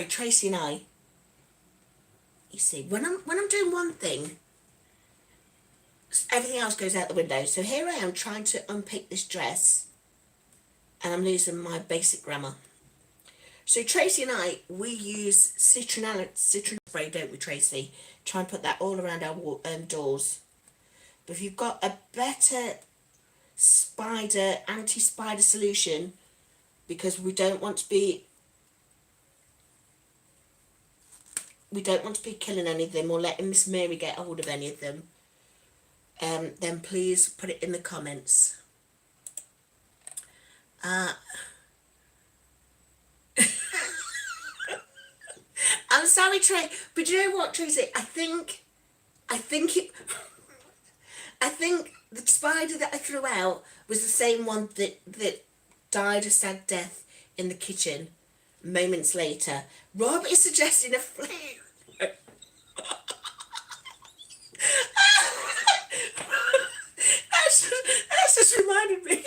Tracy and I. You see, when I'm doing one thing, everything else goes out the window. So here I am trying to unpick this dress, and I'm losing my basic grammar. So Tracy and I, we use citron spray, don't we, Tracy? Try and put that all around our doors. But if you've got a better anti-spider solution, because we don't want to be killing any of them or letting Miss Mary get hold of any of them, then please put it in the comments. I'm sorry, Trey, but you know what, Tracy? I think the spider that I threw out was the same one that died a sad death in the kitchen moments later. Rob is suggesting a flame. That's just reminded me.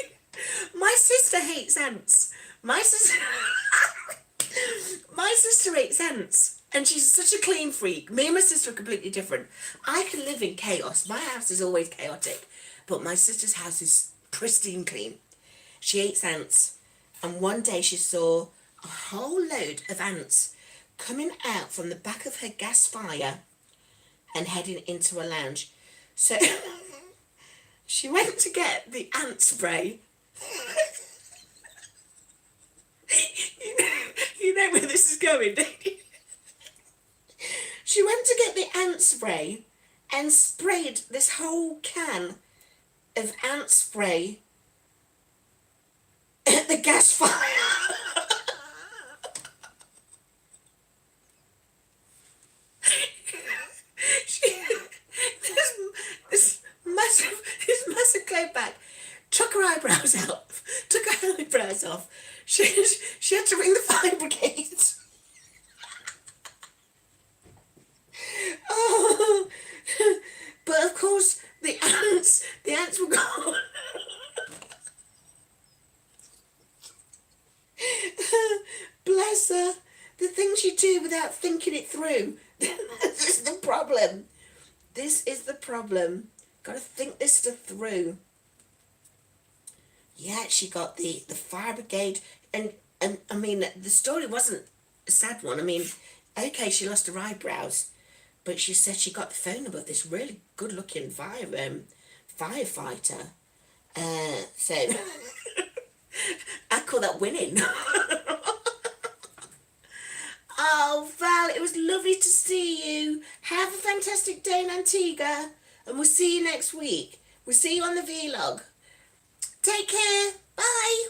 My sister hates ants. My sister hates ants, and she's such a clean freak. Me and my sister are completely different. I can live in chaos. My house is always chaotic, but my sister's house is pristine clean. She hates ants, and one day she saw a whole load of ants coming out from the back of her gas fire and heading into a lounge. So she went to get the ant spray. You know where this is going, don't you? She went to get the ant spray and sprayed this whole can of ant spray at the gas fire. This massive cloak bag took her eyebrows off. She had to ring the fire brigade. Oh, but of course the ants were gone. Bless her. The things you do without thinking it through. This is the problem. Got to think this stuff through. Yeah, she got the fire brigade, and I mean, the story wasn't a sad one. I mean, okay, she lost her eyebrows, but she said she got the phone number of this really good-looking firefighter. So I call that winning. Oh, Val, it was lovely to see you. Have a fantastic day in Antigua, and we'll see you next week. We'll see you on the vlog. Take care. Bye.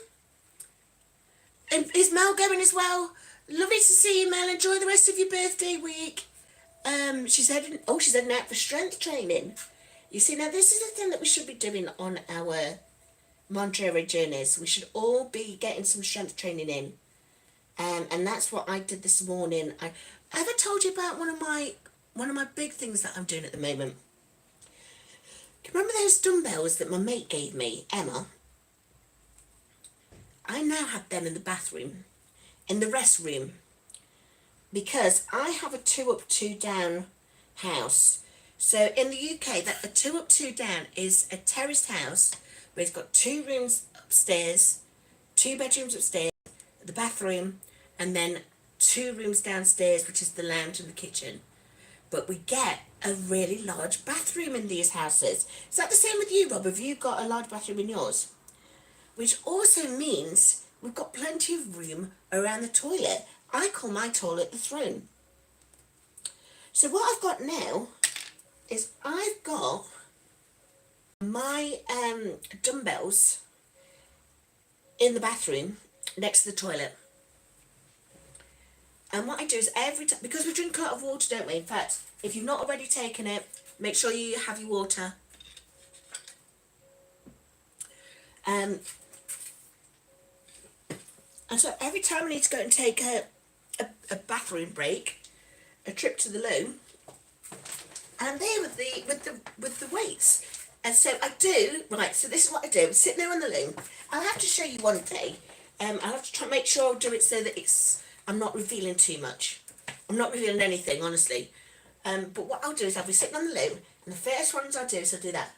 And is Mel going as well? Lovely to see you, Mel. Enjoy the rest of your birthday week. She's heading out for strength training. You see, now this is the thing that we should be doing on our Marjory journeys. We should all be getting some strength training in. And that's what I did this morning. I ever told you about one of my big things that I'm doing at the moment? Remember those dumbbells that my mate gave me, Emma? I now have them in the bathroom, in the rest room, because I have a 2 up, 2 down house. So in the UK, that a 2 up, 2 down is a terraced house where it's got 2 rooms upstairs, 2 bedrooms upstairs, the bathroom, and then 2 rooms downstairs, which is the lounge and the kitchen. But we get a really large bathroom in these houses. Is that the same with you, Rob? Have you got a large bathroom in yours? Which also means we've got plenty of room around the toilet. I call my toilet the throne. So what I've got now is I've got my dumbbells in the bathroom next to the toilet. And what I do is every time, because we drink a lot of water, don't we? In fact, if you've not already taken it, make sure you have your water. And so every time I need to go and take a bathroom break, a trip to the loo, and I'm there with the weights. And so I do, right, so this is what I do. I'm sitting there on the loo. I'll have to show you one day. I'll have to try and make sure I'll do it so that I'm not revealing too much. I'm not revealing anything, honestly. But what I'll do is I'll be sitting on the loo, and the first ones I'll do is I'll do that.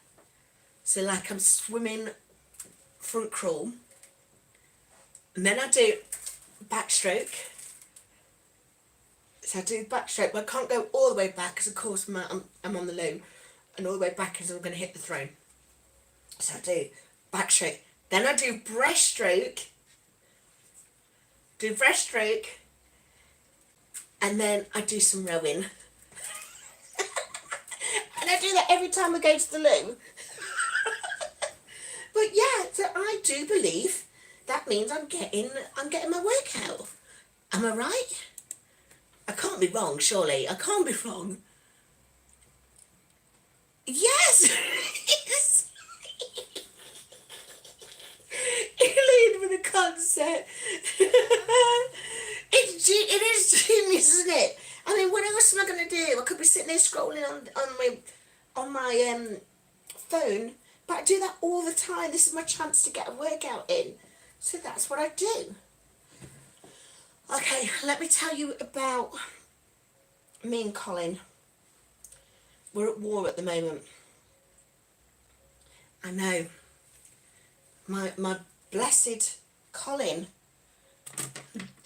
So like I'm swimming front crawl, and then I do backstroke. So I do backstroke, but I can't go all the way back because of course I'm on the loo, and all the way back is I'm going to hit the throne. So I do backstroke, then I do breaststroke, and then I do some rowing. And I do that every time I go to the loo. But yeah, so I do believe that means I'm getting my workout. Am I right? I can't be wrong, surely. I can't be wrong. Yes! Yes! Elaine with a concept. It is genius, isn't it? I mean, what else am I going to do? I could be sitting there scrolling on my phone, but I do that all the time. This is my chance to get a workout in. So that's what I do. Okay, let me tell you about me and Colin. We're at war at the moment. I know. My blessed Colin,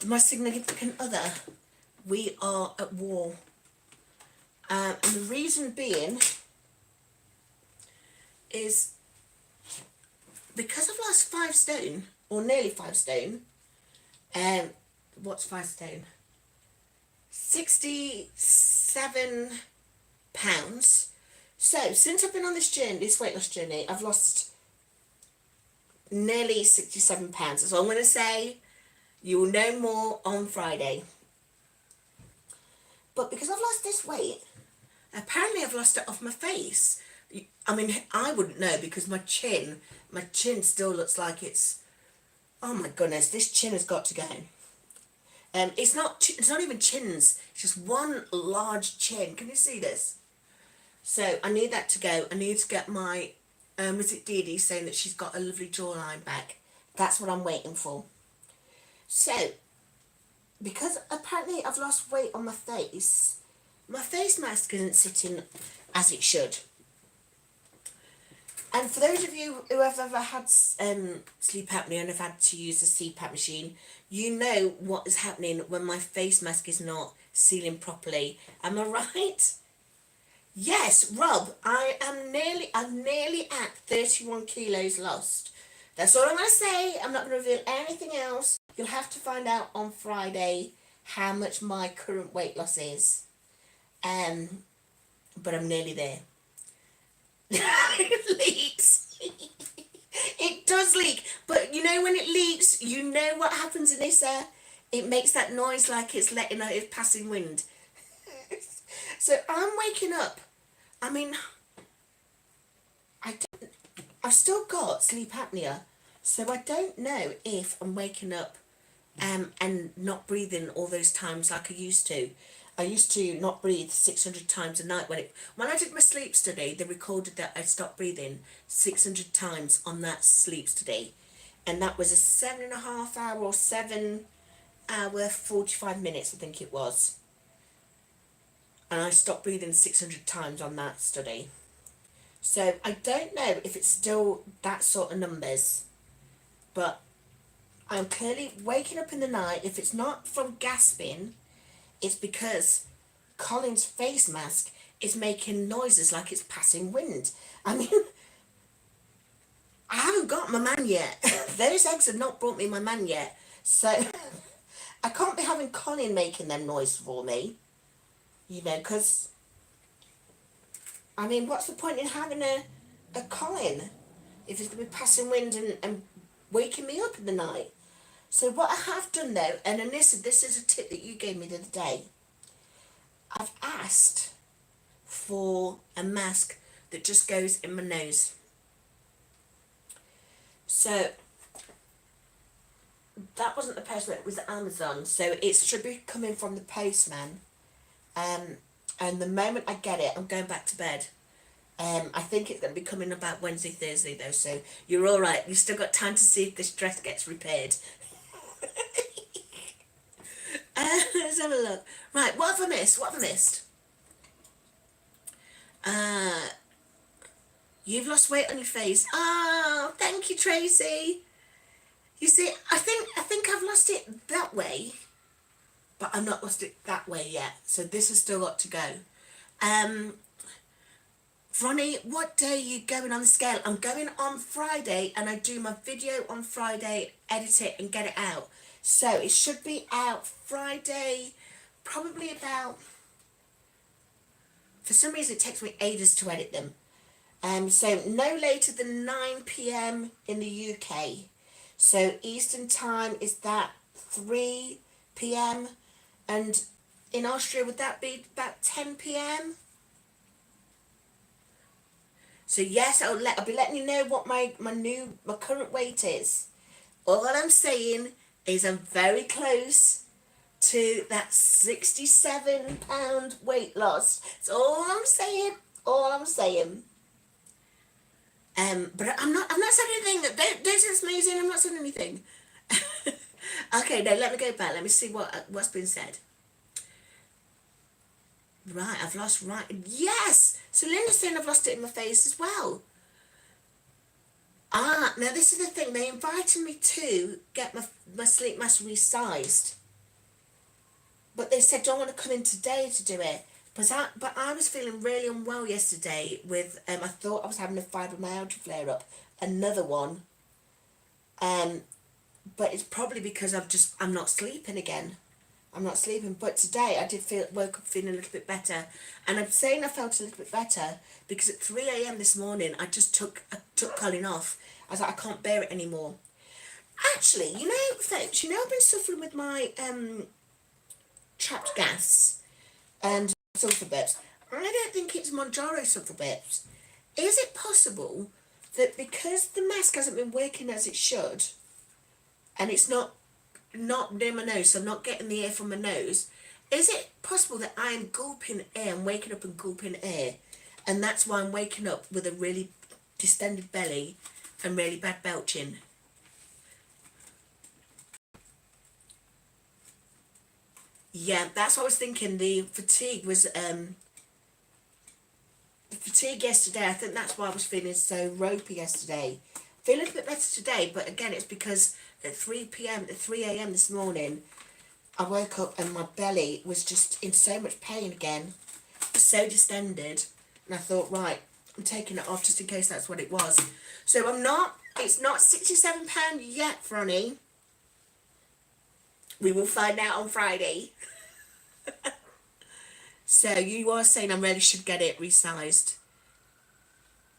my significant other, we are at war. And the reason being is because I've lost 5 stone, or nearly 5 stone. What's 5 stone? 67 pounds. So since I've been on this journey, this weight loss journey, I've lost nearly 67 pounds. So I'm going to say you will know more on Friday. But because I've lost this weight, apparently I've lost it off my face. I mean, I wouldn't know because my chin still looks like it's, oh my goodness, this chin has got to go. It's not even chins, it's just one large chin. Can you see this? So I need that to go. I need to get my, was it Dee Dee saying that she's got a lovely jawline back? That's what I'm waiting for. So, because apparently I've lost weight on my face mask isn't sitting as it should. And for those of you who have ever had sleep apnea and have had to use a CPAP machine, you know what is happening when my face mask is not sealing properly. Am I right? Yes, Rob, I'm nearly at 31 kilos lost. That's all I'm going to say. I'm not going to reveal anything else. You'll have to find out on Friday how much my current weight loss is. But I'm nearly there. It leaks. It does leak. But you know when it leaks, you know what happens in this air? It makes that noise like it's letting out its passing wind. So I'm waking up. I mean, I've still got sleep apnea. So I don't know if I'm waking up and not breathing all those times like I used to. I used to not breathe 600 times a night. When I did my sleep study, they recorded that I stopped breathing 600 times on that sleep study. And that was a 7.5 hour or 7 hour, 45 minutes, I think it was. And I stopped breathing 600 times on that study. So I don't know if it's still that sort of numbers, but I'm clearly waking up in the night. If it's not from gasping, it's because Colin's face mask is making noises like it's passing wind. I mean, I haven't got my man yet. Those eggs have not brought me my man yet. So I can't be having Colin making them noises for me. You know, because, I mean, what's the point in having a Colin if it's going to be passing wind and waking me up in the night? So what I have done though, and then this is a tip that you gave me the other day, I've asked for a mask that just goes in my nose. So that wasn't the postman, it was Amazon. So it should be coming from the postman. And the moment I get it, I'm going back to bed. I think it's going to be coming about Wednesday, Thursday though, so you're all right. You've still got time to see if this dress gets repaired. Let's have a look. Right, what have I missed? What have I missed? You've lost weight on your face. Oh, thank you, Tracy. You see, I think I've lost it that way, but I've not lost it that way yet. So this has still got to go. Ronnie, what day are you going on the scale? I'm going on Friday, and I do my video on Friday, edit it and get it out. So it should be out Friday, probably about, for some reason it takes me ages to edit them. So no later than 9 p.m. in the UK. So Eastern time is that 3 p.m. and in Austria would that be about 10 p.m.? So yes, I'll be letting you know what my current weight is. All I'm saying is I'm very close to that 67-pound weight loss. That's all I'm saying. All I'm saying. But I'm not saying anything. Don't say it's amazing. I'm not saying anything. Okay, now let me go back. Let me see what's been said. Right, I've lost, right. Yes! So Linda's saying I've lost it in my face as well. Now this is the thing. They invited me to get my sleep mask resized. But they said, don't want to come in today to do it. But I was feeling really unwell yesterday with, I thought I was having a fibromyalgia flare-up. Another one. But it's probably because I'm not sleeping again. I'm not sleeping, but today I woke up feeling a little bit better, and I'm saying I felt a little bit better because at 3 a.m. this morning I took Colin off. I was like, I can't bear it anymore. Actually, folks, I've been suffering with my trapped gas and sulfur burps. I don't think it's Marjory sulfur burps. Is it possible that because the mask hasn't been working as it should, and it's not near my nose, so I'm not getting the air from my nose, is it possible that I'm gulping air, I'm waking up and gulping air, and that's why I'm waking up with a really distended belly and really bad belching? Yeah, that's what I was thinking. The fatigue yesterday. I think that's why I was feeling so ropey yesterday. I feel a little bit better today, but again, it's because at 3 a.m. this morning, I woke up and my belly was just in so much pain again, so distended, and I thought, right, I'm taking it off just in case that's what it was. So it's not 67 pounds yet, Ronnie. We will find out on Friday. So you are saying I really should get it resized?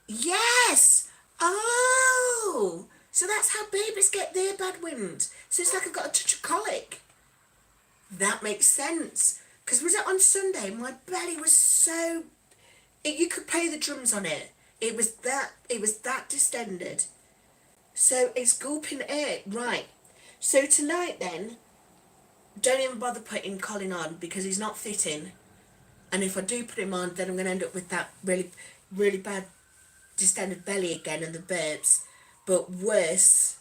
Yes! Oh! So that's how babies get their bad wind. So it's like I've got a touch of colic. That makes sense. Because was it on Sunday? My belly was so... you could play the drums on it. It was that distended. So it's gulping air. Right. So tonight then, don't even bother putting Colin on because he's not fitting. And if I do put him on, then I'm going to end up with that really, really bad distended belly again and the burps. But worse,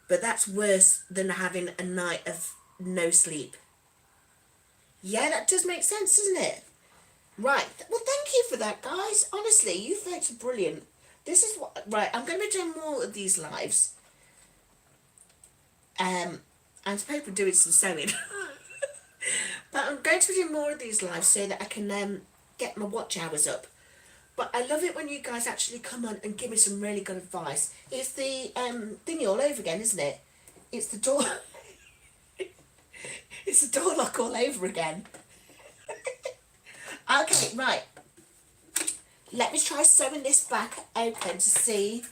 but that's worse than having a night of no sleep. Yeah, that does make sense, doesn't it? Right. Well, thank you for that, guys. Honestly, you folks are brilliant. This is what... Right, I'm going to be doing more of these lives. I'm supposed to be doing some sewing. But I'm going to be doing more of these lives so that I can get my watch hours up. But I love it when you guys actually come on and give me some really good advice. It's the thingy all over again, isn't it? It's the door... It's the door lock all over again. Okay, right. Let me try sewing this back open to see,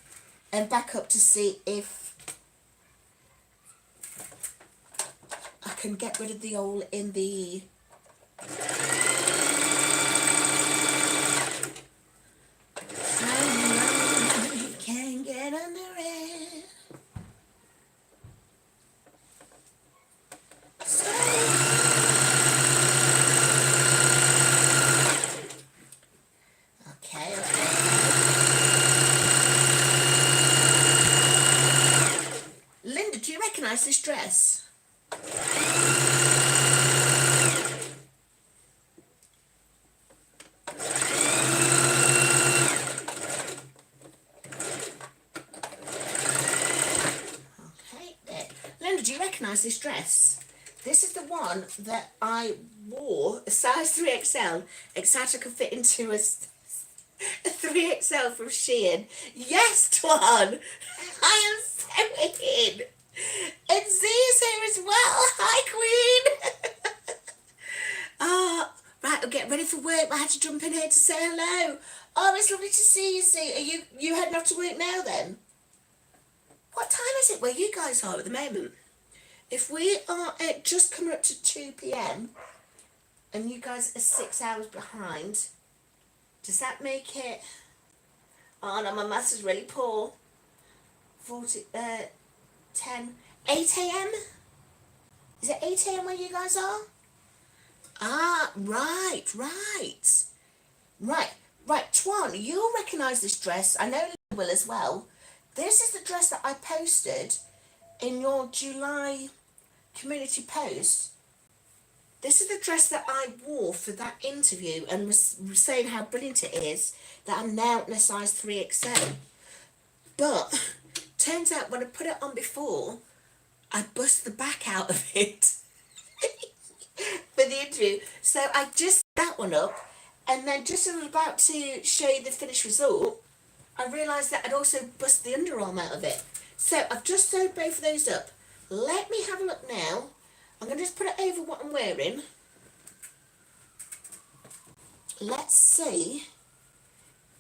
and back up to see if I can get rid of the hole in the... I can get under it. Okay. Linda, do you recognise this dress? Do you recognise this dress? This is the one that I wore, a size 3XL, except I could fit into a 3XL from Shein. Yes, Twaun! I am sewing! And Z is here as well! Hi, Queen! Right, I'll get ready for work. I had to jump in here to say hello. Oh, it's lovely to see you, Z. Are you heading off to work now, then? What time is it where you guys are at the moment? If we are at just coming up to 2 p.m. and you guys are 6 hours behind, does that make it... Oh no, my maths is really poor. 10, 8 a.m.? Is it 8 a.m. where you guys are? Ah, right. Right, Twaun, you'll recognise this dress. I know you will as well. This is the dress that I posted in your July community post. This is the dress that I wore for that interview and was saying how brilliant it is that I'm now in a size 3XL. But turns out when I put it on before, I bust the back out of it for the interview. So I just that one up, and then just as I was about to show you the finished result, I realised that I'd also bust the underarm out of it. So I've just sewed both of those up. Let me have a look now. I'm going to just put it over what I'm wearing. Let's see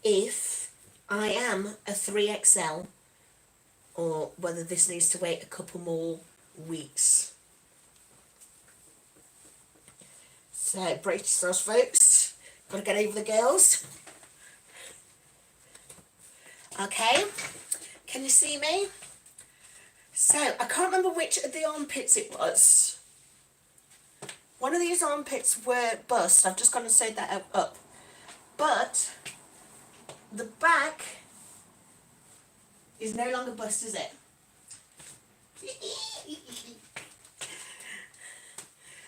if I am a 3XL or whether this needs to wait a couple more weeks. So brace yourselves, folks. Got to get over the girls. Okay, can you see me? So, I can't remember which of the armpits it was. One of these armpits were bust. I've just got to sew that up. But the back is no longer bust, is it?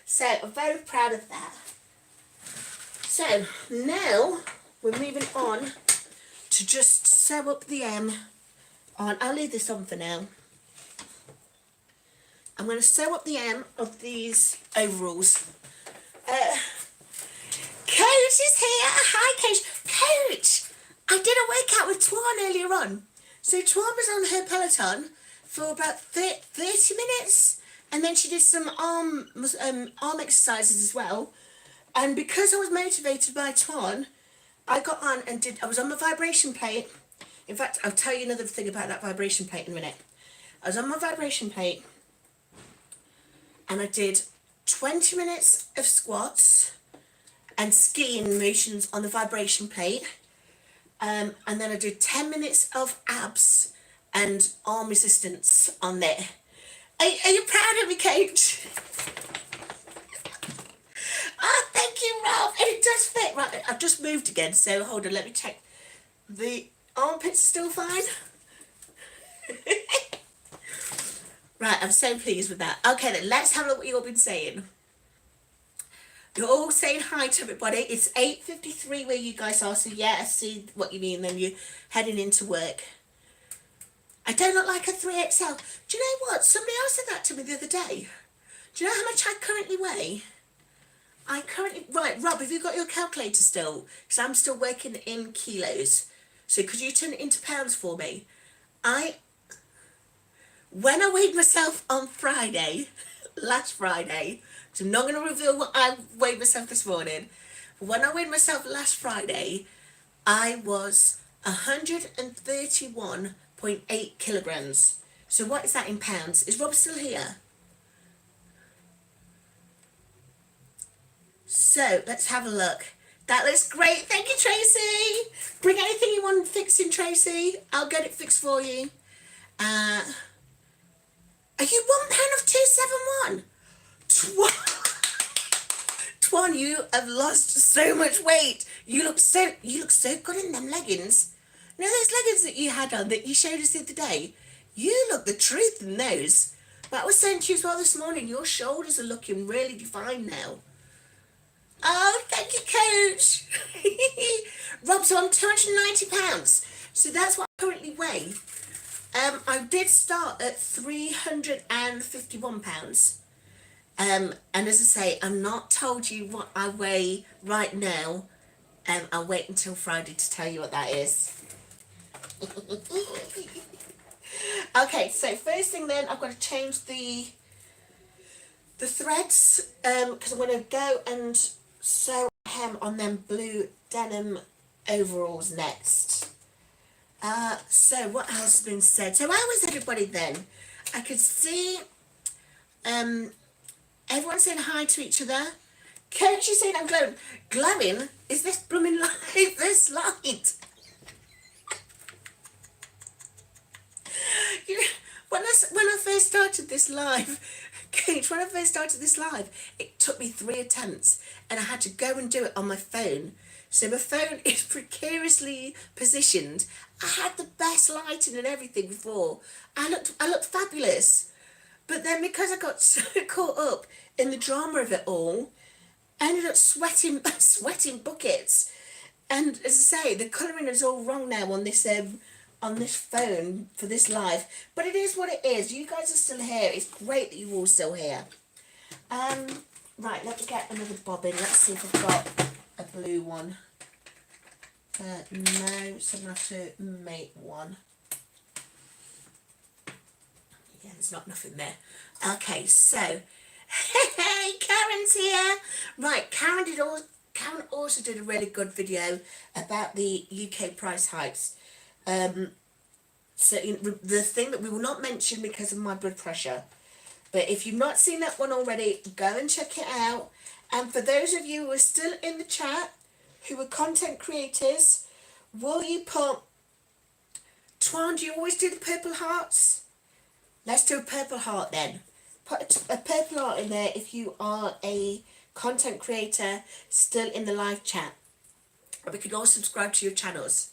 So, I'm very proud of that. So, now we're moving on to just sew up the M on. I'll leave this on for now. I'm going to sew up the M of these overalls. Coach is here. Hi, Coach. Coach, I did a workout with Twaun earlier on. So Twaun was on her Peloton for about 30 minutes, and then she did some arm exercises as well. And because I was motivated by Twaun, I got on and I was on my vibration plate. In fact, I'll tell you another thing about that vibration plate in a minute. I was on my vibration plate and I did 20 minutes of squats and skiing motions on the vibration plate. And then I did 10 minutes of abs and arm resistance on there. Are you proud of me, Coach? right, I've just moved again, so hold on, let me check. The armpits are still fine. Right, I'm so pleased with that. Okay then, let's have a look what you've all been saying. You're all saying hi to everybody. It's 8:53 where you guys are, so yeah, I see what you mean. Then you're heading into work. I don't look like a 3XL. Do you know what? Somebody else said that to me the other day. Do you know how much I currently weigh? Right, Rob, have you got your calculator still? Because I'm still working in kilos. So could you turn it into pounds for me? When I weighed myself on Friday, last Friday, so I'm not going to reveal what I weighed myself this morning, but when I weighed myself last Friday, I was 131.8 kilograms. So what is that in pounds? Is Rob still here? So let's have a look. That looks great. Thank you, Tracy. Bring anything you want fixing, Tracy. I'll get it fixed for you. Are you £1 of 271? Twaun, you have lost so much weight. You look so good in them leggings. You know those leggings that you had on that you showed us the other day? You look the truth in those. But I was saying to you as well this morning, your shoulders are looking really defined now. Oh, thank you, Coach. Rob, so I'm £290. So that's what I currently weigh. I did start at £351. And as I say, I'm not told you what I weigh right now. I'll wait until Friday to tell you what that is. Okay, so first thing then, I've got to change the threads, because I'm going to go and sew hem on them blue denim overalls next. So what else has been said? So how was everybody then? I could see everyone saying hi to each other. Coach is saying I'm glowing. Glowing? Is this blooming light? This light? When I first started this live, Coach, when I first started this live, it took me 3 attempts and I had to go and do it on my phone. So my phone is precariously positioned. I had the best lighting and everything before. I looked fabulous. But then because I got so caught up in the drama of it all, I ended up sweating buckets. And as I say, the colouring is all wrong now on this phone for this live. But it is what it is. You guys are still here. It's great that you're all still here. Right, let me get another bobbin. Let's see if I've got a blue one. No, so I'm going to have to make one. Yeah, there's nothing there. Okay, so, hey, Karen's here. Right, Karen also did a really good video about the UK price hikes. So the thing that we will not mention because of my blood pressure. But if you've not seen that one already, go and check it out. And for those of you who are still in the chat, who are content creators, will you put... Twaun, do you always do the purple hearts? Let's do a purple heart then. Put a purple heart in there if you are a content creator still in the live chat. And we can all subscribe to your channels.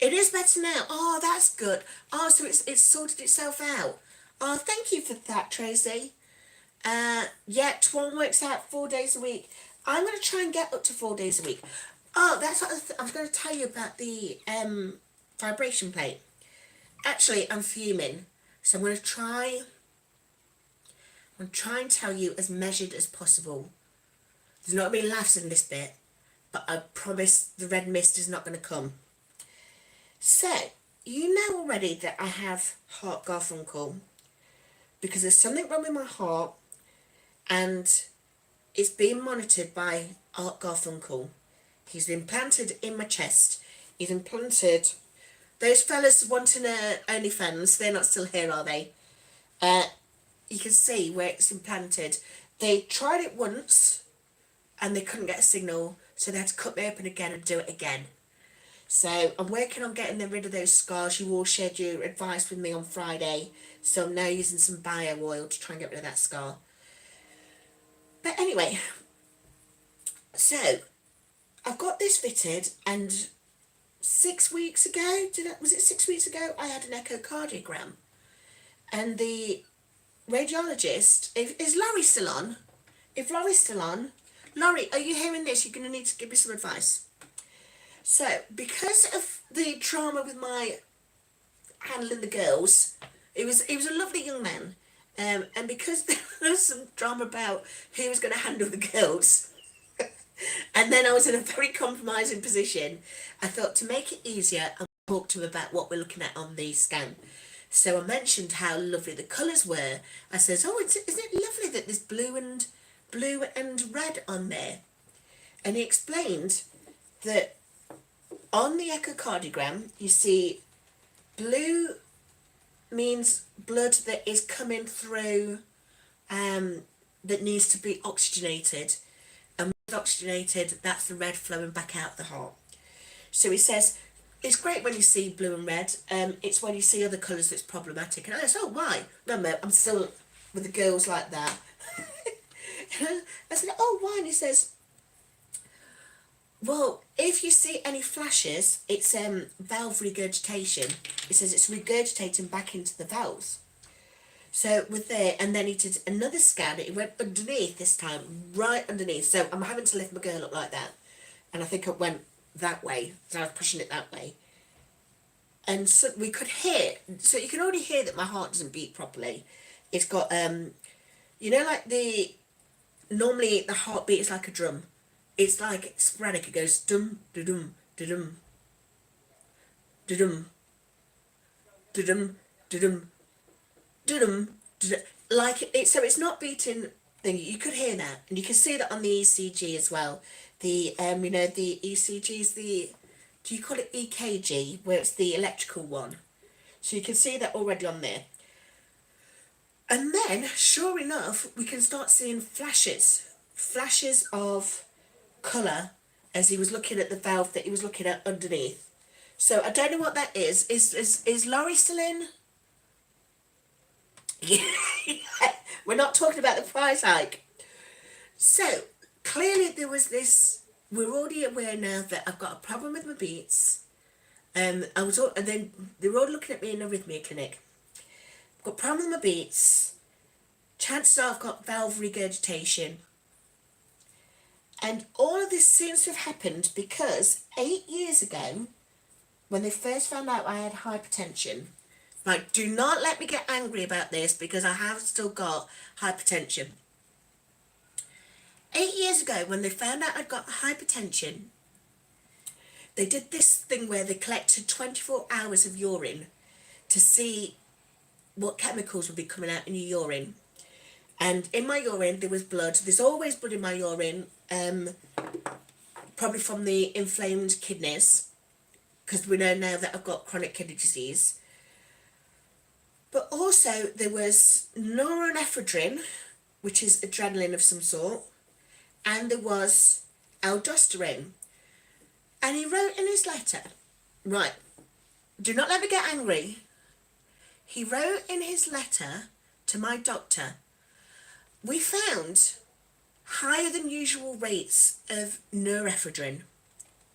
It is better now. Oh, that's good. Oh, so it's sorted itself out. Oh, thank you for that, Tracy. Yeah, Twaun works out 4 days a week. I'm going to try and get up to 4 days a week. Oh, that's what I was going to tell you about the vibration plate. Actually, I'm fuming. So I'm going to try and tell you as measured as possible. There's not going to be laughs in this bit, but I promise the red mist is not going to come. So, you know already that I have heart Garfunkel because there's something wrong with my heart and it's being monitored by Art Garfunkel. He's implanted in my chest. He's implanted... Those fellas wanting OnlyFans, they're not still here, are they? You can see where it's implanted. They tried it once and they couldn't get a signal, so they had to cut me open again and do it again. So I'm working on getting rid of those scars. You all shared your advice with me on Friday, so I'm now using some bio oil to try and get rid of that scar. But anyway, so I've got this fitted, and 6 weeks ago, was it 6 weeks ago? I had an echocardiogram, and the radiologist, is Lorri still on? If Lorri's still on, Lorri, are you hearing this? You're going to need to give me some advice. So, because of the trauma with my handling the girls, he was a lovely young man, and because there was some drama about who was going to handle the girls, and then I was in a very compromising position, I thought to make it easier, I'll talk to him about what we're looking at on the scan. So I mentioned how lovely the colours were. I says, oh, isn't it lovely that there's blue and red on there? And he explained that on the echocardiogram, you see blue means blood that is coming through, that needs to be oxygenated. And with oxygenated, that's the red flowing back out the heart. So he says, it's great when you see blue and red. It's when you see other colours that's problematic. And I said, oh, why? No, I'm still with the girls like that. I said, oh, why? And he says, well, if you see any flashes, it's valve regurgitation. He says it's regurgitating back into the valves. So with there, and then he did another scan. It went underneath this time, right underneath. So I'm having to lift my girl up like that. And I think it went that way. So I was pushing it that way. And so we could hear, so you can already hear that my heart doesn't beat properly. It's got, you know, like normally the heartbeat is like a drum. It's like sporadic. It goes dum, da-dum, da-dum, da-dum, da-dum, da-dum, da-dum, da-dum. Like it, so it's not beating thing. You could hear that, and you can see that on the ECG as well. The you know, the ECG is the, do you call it EKG, where it's the electrical one? So you can see that already on there. And then, sure enough, we can start seeing flashes of colour as he was looking at the valve that he was looking at underneath. So I don't know what that is. Is Lorri still in? Yeah. We're not talking about the price hike. So clearly there was this, we're already aware now that I've got a problem with my beats. And then they're all looking at me in a arrhythmia clinic. I've got a problem with my beats. Chances are I've got valve regurgitation. And all of this seems to have happened because 8 years ago, when they first found out I had hypertension, right, do not let me get angry about this because I have still got hypertension. 8 years ago, when they found out I'd got hypertension, they did this thing where they collected 24 hours of urine to see what chemicals would be coming out in your urine. And in my urine, there was blood. There's always blood in my urine, probably from the inflamed kidneys, because we know now that I've got chronic kidney disease. But also there was norepinephrine, which is adrenaline of some sort, and there was aldosterone. And he wrote in his letter, right, do not let me get angry. He wrote in his letter to my doctor, we found higher than usual rates of norepinephrine,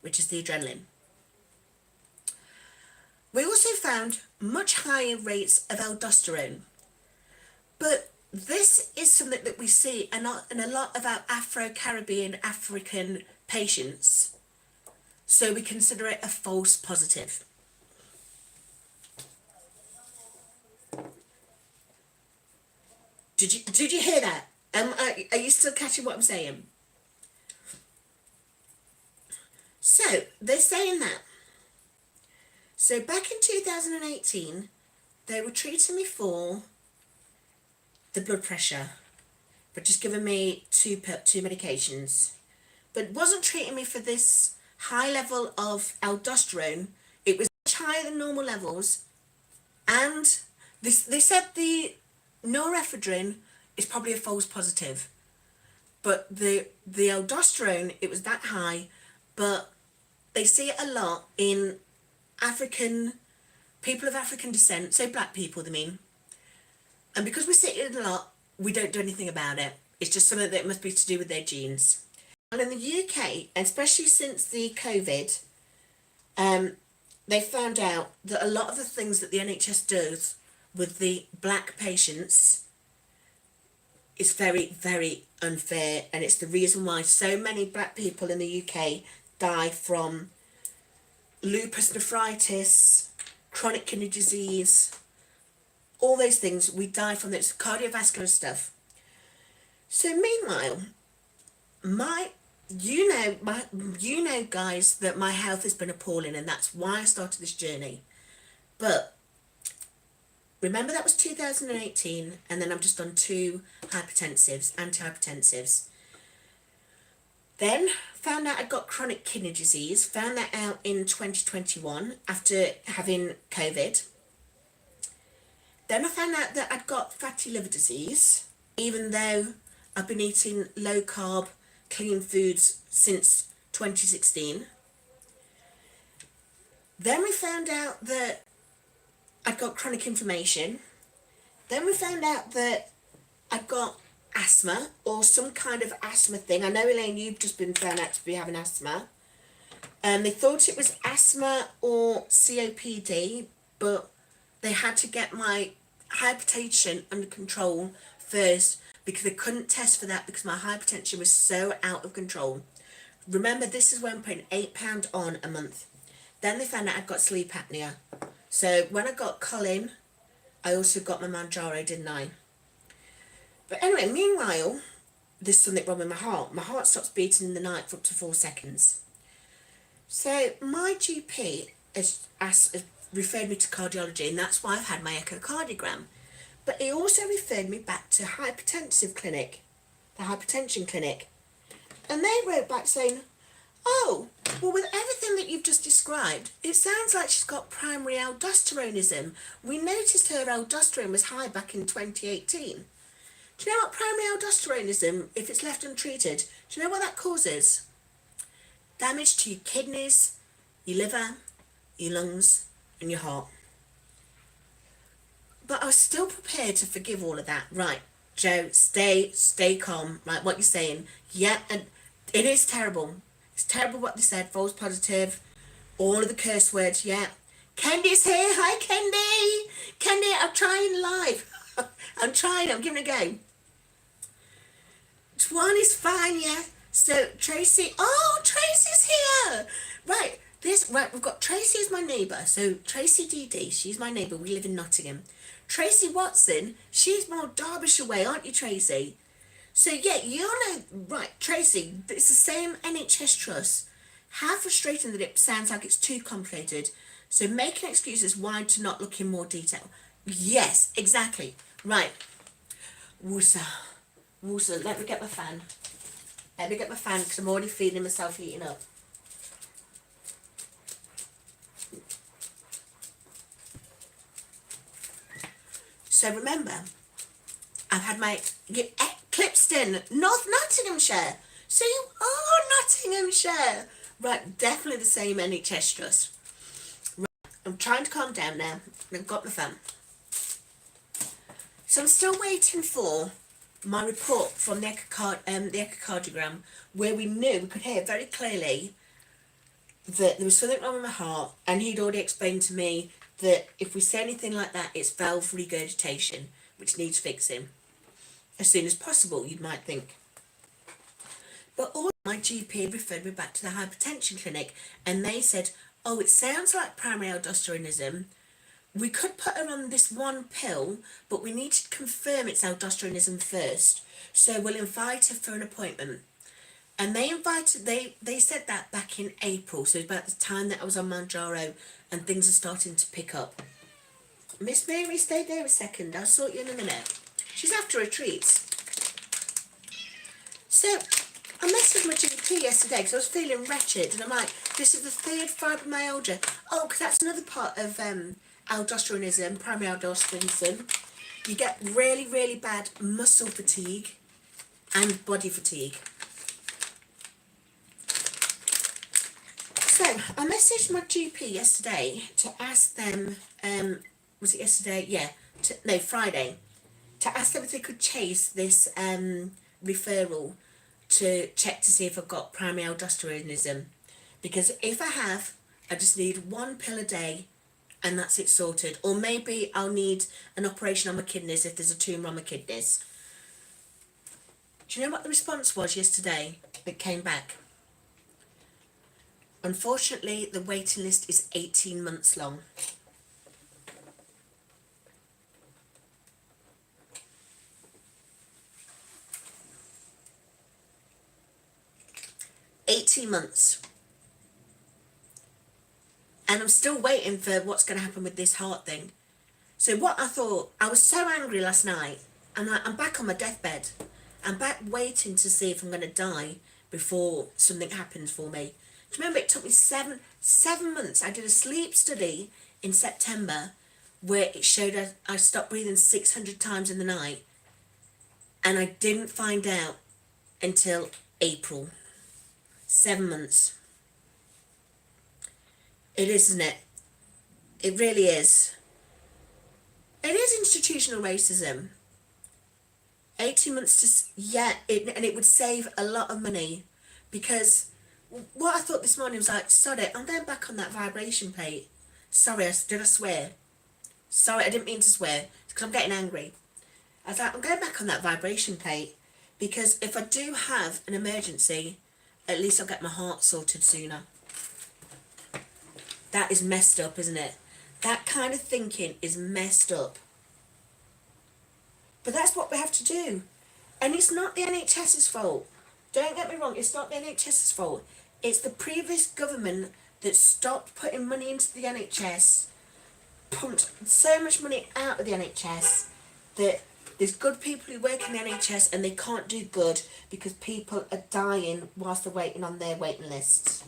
which is the adrenaline. We also found much higher rates of aldosterone. But this is something that we see in a lot of our Afro-Caribbean African patients. So we consider it a false positive. Did you hear that? Are you still catching what I'm saying? So they're saying that. So back in 2018, they were treating me for the blood pressure, but just giving me two medications, but wasn't treating me for this high level of aldosterone. It was much higher than normal levels, and they said the norepinephrine is probably a false positive, but the aldosterone, it was that high. But they see it a lot in African people of African descent, so black people, they mean. And because we see it a lot, we don't do anything about it. It's just something that must be to do with their genes. And in the UK, especially since the COVID, they found out that a lot of the things that the NHS does with the black patients is very, very unfair, and it's the reason why so many black people in the UK die from lupus nephritis, chronic kidney disease, all those things. We die from this cardiovascular stuff. So meanwhile, you know, guys, that my health has been appalling, and that's why I started this journey. But remember, that was 2018, and then I've just done 2 antihypertensives. Then found out I'd got chronic kidney disease, found that out in 2021 after having COVID. Then I found out that I'd got fatty liver disease, even though I've been eating low carb, clean foods since 2016. Then we found out that I'd got chronic inflammation. Then we found out that I'd got asthma, or some kind of asthma thing. I know, Elaine, you've just been found out to be having asthma. They thought it was asthma or COPD, but they had to get my hypertension under control first, because they couldn't test for that because my hypertension was so out of control. Remember, this is when I'm putting £8 on a month. Then they found out I'd got sleep apnea. So when I got Colin, I also got my Marjory, didn't I? But anyway, meanwhile, there's something wrong with my heart. My heart stops beating in the night for up to 4 seconds. So my GP has referred me to cardiology, and that's why I've had my echocardiogram. But he also referred me back to hypertensive clinic, the hypertension clinic. And they wrote back saying, oh, well, with everything that you've just described, it sounds like she's got primary aldosteronism. We noticed her aldosterone was high back in 2018. Do you know what primary aldosteronism, if it's left untreated, do you know what that causes? Damage to your kidneys, your liver, your lungs, and your heart. But I was still prepared to forgive all of that. Right, Joe, stay calm. Right, what you're saying. Yeah, and it is terrible. It's terrible what they said. False positive. All of the curse words, yeah. Kendy's here. Hi, Kendy. Kendy, I'm trying live. I'm giving it a go. Twaun is fine, yeah. So, Tracy. Oh, Tracy's here. Right, we've got Tracy as my neighbour. So, Tracy DD, she's my neighbour. We live in Nottingham. Tracy Watson, she's more Derbyshire way, aren't you, Tracy? So, yeah, you know, right, Tracy, it's the same NHS trust. How frustrating that it sounds like it's too complicated. So, making excuses why to not look in more detail. Yes, exactly. Right. Woosa, let me get my fan. Let me get my fan, because I'm already feeling myself heating up. So remember, I've had my Clipston, North Nottinghamshire. So you are Nottinghamshire. Right, definitely the same NHS trust. Right, I'm trying to calm down now. I've got my fan. So I'm still waiting for my report from the echocardiogram, where we could hear very clearly that there was something wrong with my heart, and he'd already explained to me that if we say anything like that, it's valve regurgitation, which needs fixing as soon as possible, you might think. But all my GP referred me back to the hypertension clinic, and they said, oh, it sounds like primary aldosteronism. We could put her on this one pill, but we need to confirm it's aldosteronism first. So we'll invite her for an appointment. And they said that back in April, so about the time that I was on Manjaro and things are starting to pick up. Miss Mary, stay there a second. I'll sort you in a minute. She's after her treats. So I messaged my GP yesterday because I was feeling wretched, and I'm like, this is the 3rd fibromyalgia. Oh, because that's another part of aldosteronism, primary aldosteronism. You get really, really bad muscle fatigue and body fatigue. So I messaged my GP yesterday to ask them, was it yesterday? Yeah, Friday, to ask them if they could chase this referral to check to see if I've got primary aldosteronism, because if I have, I just need one pill a day and that's it sorted. Or maybe I'll need an operation on my kidneys if there's a tumour on my kidneys. Do you know what the response was yesterday? It came back. Unfortunately, the waiting list is 18 months long. $18 months. And I'm still waiting for what's going to happen with this heart thing. So what I thought, I was so angry last night. I'm back on my deathbed. I'm back waiting to see if I'm going to die before something happens for me. Do you remember it took me seven months? I did a sleep study in September where it showed I stopped breathing 600 times in the night. And I didn't find out until April. 7 months. It is, isn't it? It really is. It is institutional racism. 18 months and it would save a lot of money, because what I thought this morning was like, sorry, I'm going back on that vibration plate. Sorry, did I swear? Sorry, I didn't mean to swear, because I'm getting angry. I was like, I'm going back on that vibration plate, because if I do have an emergency, at least I'll get my heart sorted sooner. That is messed up, isn't it? That kind of thinking is messed up. But that's what we have to do. And it's not the NHS's fault. Don't get me wrong, it's not the NHS's fault. It's the previous government that stopped putting money into the NHS, pumped so much money out of the NHS that there's good people who work in the NHS and they can't do good because people are dying whilst they're waiting on their waiting lists.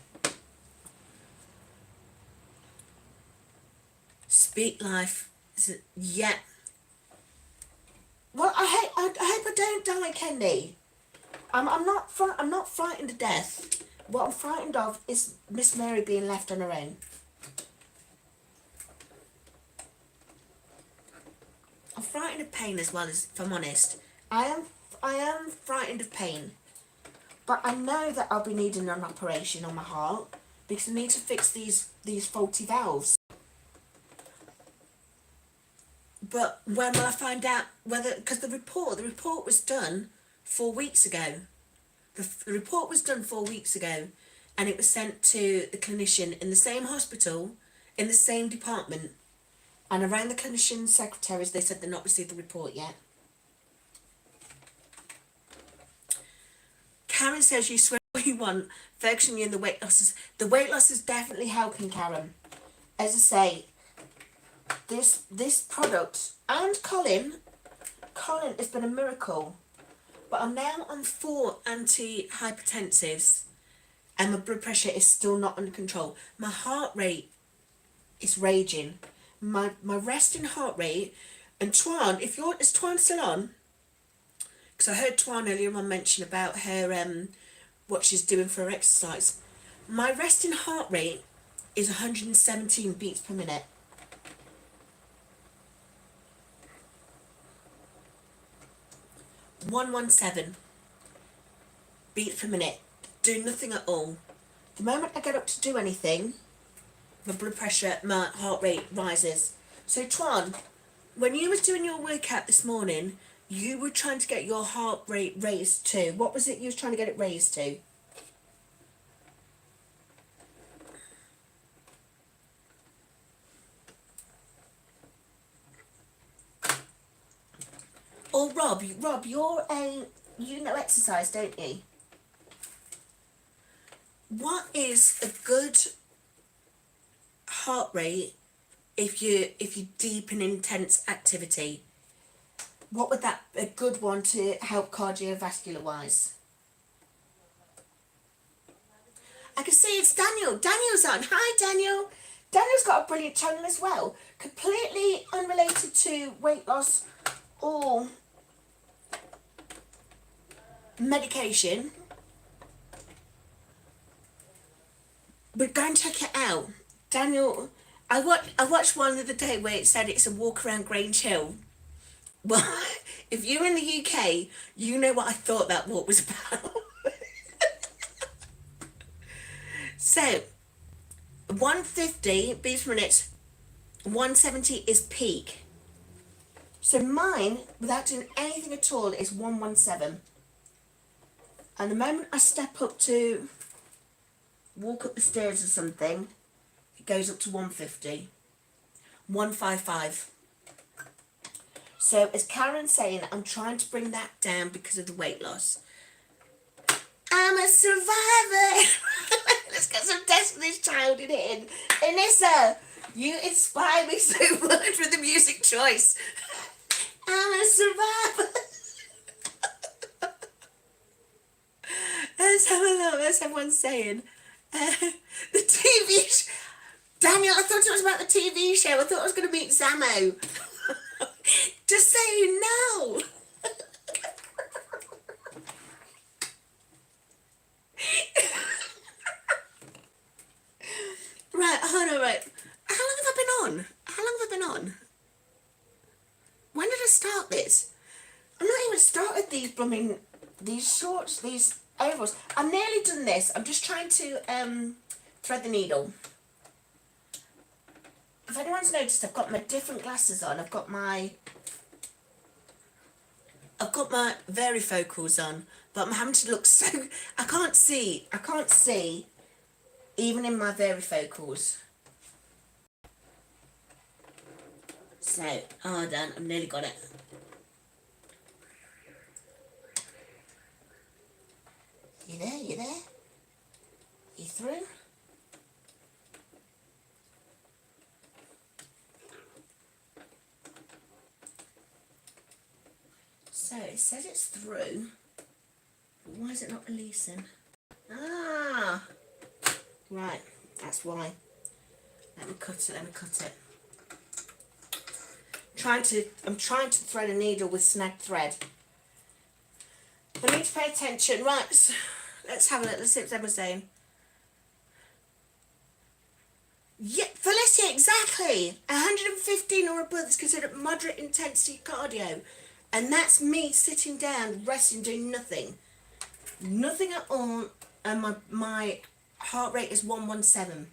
Speak life. Yeah. Well, I hope I don't die, Kendy. I'm not frightened to death. What I'm frightened of is Miss Mary being left on her own. I'm frightened of pain as well, as if I'm honest. I am frightened of pain. But I know that I'll be needing an operation on my heart because I need to fix these faulty valves. But when will I find out whether, because the report was done 4 weeks ago. The report was done 4 weeks ago, and it was sent to the clinician in the same hospital, in the same department. And around the clinician secretaries, they said they've not received the report yet. Karen says you swear what you want, focusing you in the weight losses. The weight loss is definitely helping, Karen. As I say, this product, and Colin has been a miracle. But I'm now on 4 antihypertensives and my blood pressure is still not under control. My heart rate is raging. My resting heart rate, and Twaun, is Twaun still on? Because I heard Twaun earlier on mention about her, what she's doing for her exercise. My resting heart rate is 117 beats per minute. 117 beats per minute. Do nothing at all. The moment I get up to do anything, my blood pressure, my heart rate rises. So Twaun, when you was doing your workout this morning, you were trying to get your heart rate raised to, what was it you was trying to get it raised to? Or Rob, you know exercise, don't you? What is a good heart rate if you deep in intense activity? What would that a good one to help cardiovascular wise? I can see it's Daniel. Daniel's on. Hi, Daniel. Daniel's got a brilliant channel as well, completely unrelated to weight loss or medication. But go and check it out. Daniel, I watched one the other day where it said it's a walk around Grange Hill. Well, if you're in the UK, you know what I thought that walk was about. So 150 beats per minute, 170 is peak. So mine, without doing anything at all, is 117. And the moment I step up to walk up the stairs or something, it goes up to 150. 155. So as Karen's saying, I'm trying to bring that down because of the weight loss. I'm a survivor. Let's get some Destiny's Child in it. Anissa, you inspire me so much with the music choice. I'm a survivor. Let's have a look. That's everyone's saying. The TV show. Daniel, I thought it was about the TV show. I thought I was going to meet Zamo. Just so you know. Right, hold on, right. How long have I been on? How long have I been on? When did I start this? I'm not even started these shorts, these overalls. I'm nearly done this. I'm just trying to thread the needle. If anyone's noticed, I've got my different glasses on. I've got my varifocals on, but I'm having to look so I can't see even in my varifocals. So, hold on, I've nearly got it. You there? You there? You through? So it says it's through, but why is it not releasing? Ah, right, that's why. Let me cut it. I'm trying to thread a needle with snagged thread. I need to pay attention. Right, so let's have a look. Let's see what Emma's saying. Yeah, Felicia, exactly. 115 or above is considered moderate intensity cardio. And that's me sitting down, resting, doing nothing. Nothing at all. And my heart rate is 117.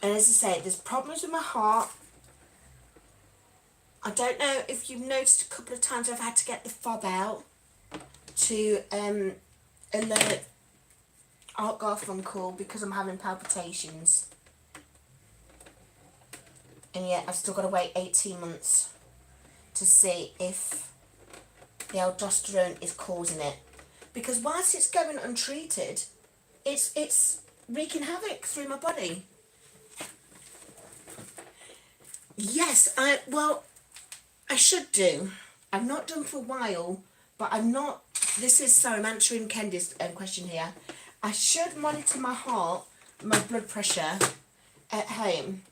And as I say, there's problems with my heart. I don't know if you've noticed a couple of times I've had to get the fob out to alert Art Garfunkel because I'm having palpitations. And yet I've still got to wait 18 months to see if the aldosterone is causing it. Because whilst it's going untreated, it's wreaking havoc through my body. Yes, I should do. I've not done for a while, but I'm not. This is, sorry, I'm answering Kendy's question here. I should monitor my heart, my blood pressure at home.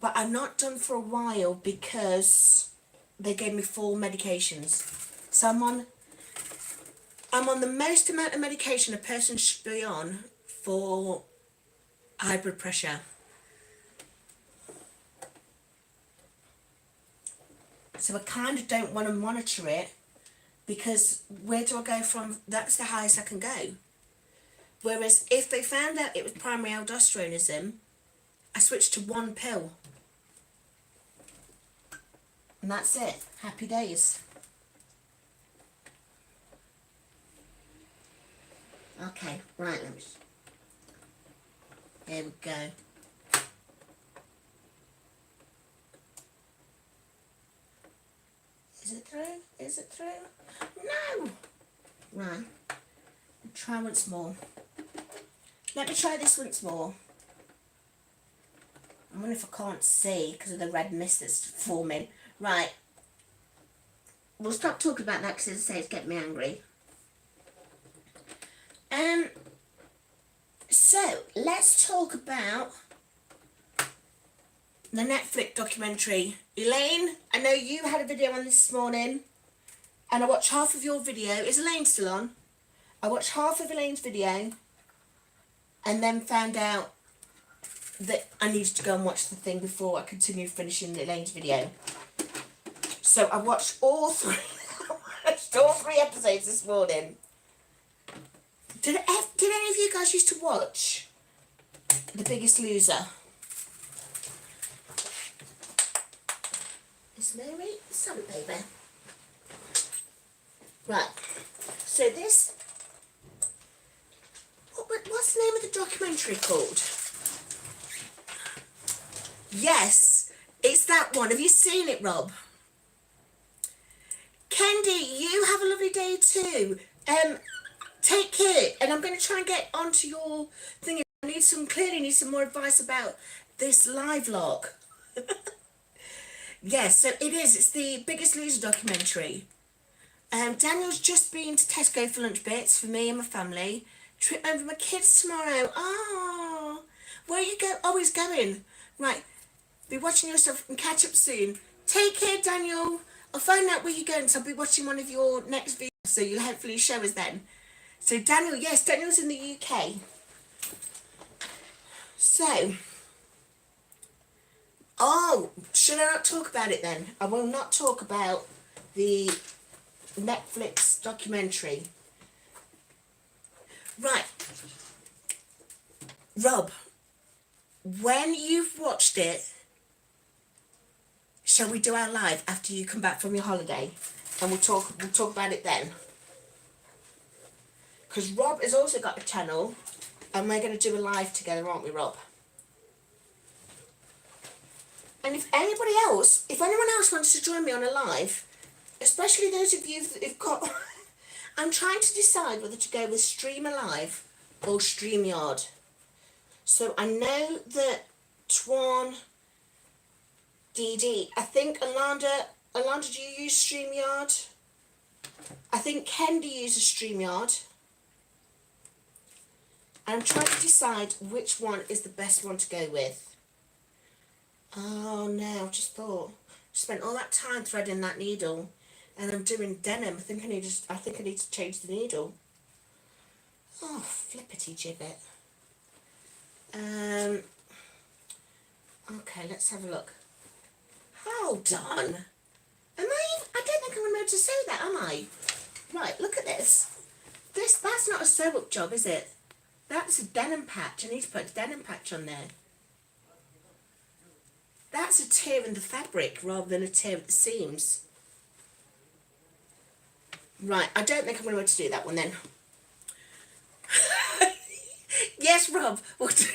But I'm not done for a while because they gave me 4 medications. So I'm on the most amount of medication a person should be on for high blood pressure. So I kind of don't want to monitor it because where do I go from? That's the highest I can go. Whereas if they found out it was primary aldosteronism, I switched to 1 pill. And that's it. Happy days. Okay, right, let me... There we go. Is it through? Is it through? No! Right. Try once more. Let me try this once more. I wonder if I can't see because of the red mist that's forming. Right. We'll stop talking about that because, as I say, it's getting me angry. So, let's talk about the Netflix documentary. Elaine, I know you had a video on this morning, and I watched half of your video. Is Elaine still on? I watched half of Elaine's video, and then found out that I needed to go and watch the thing before I continued finishing Elaine's video. So I watched all 3 episodes this morning. Did any of you guys used to watch The Biggest Loser? Miss Mary? Sorry, baby. Right. So this... What's the name of the documentary called? Yes, it's that one. Have you seen it, Rob? Kendy, you have a lovely day too. Take care. And I'm going to try and get onto your thing. I clearly need some more advice about this live log. Yes, so it is. It's the Biggest Loser documentary. Daniel's just been to Tesco for lunch bits for me and my family. Trip over my kids tomorrow. Oh, where you go? Oh, he's going. Right, be watching your stuff and catch up soon. Take care, Daniel. I'll find out where you're going, so I'll be watching one of your next videos, so you'll hopefully show us then. So Daniel, yes, Daniel's in the UK. So, oh, should I not talk about it then? I will not talk about the Netflix documentary. Right. Rob, when you've watched it, shall we do our live after you come back from your holiday? And we'll talk about it then. Because Rob has also got a channel and we're going to do a live together, aren't we, Rob? And if anyone else wants to join me on a live, especially those of you who've got... I'm trying to decide whether to go with Streamer Live or StreamYard. So I know that Twaun, DD, I think Allanda, do you use StreamYard? I think Kendy uses StreamYard. And I'm trying to decide which one is the best one to go with. Oh no, I just thought. Spent all that time threading that needle. And I'm doing denim. I think I need to change the needle. Oh, flippity gibbet. Okay, let's have a look. Hold on. I don't think I'm going to be able to sew that, am I? Right, look at this. That's not a sew-up job, is it? That's a denim patch. I need to put a denim patch on there. That's a tear in the fabric rather than a tear at the seams. Right, I don't think I'm going to be able to do that one then. Yes, Rob, we'll do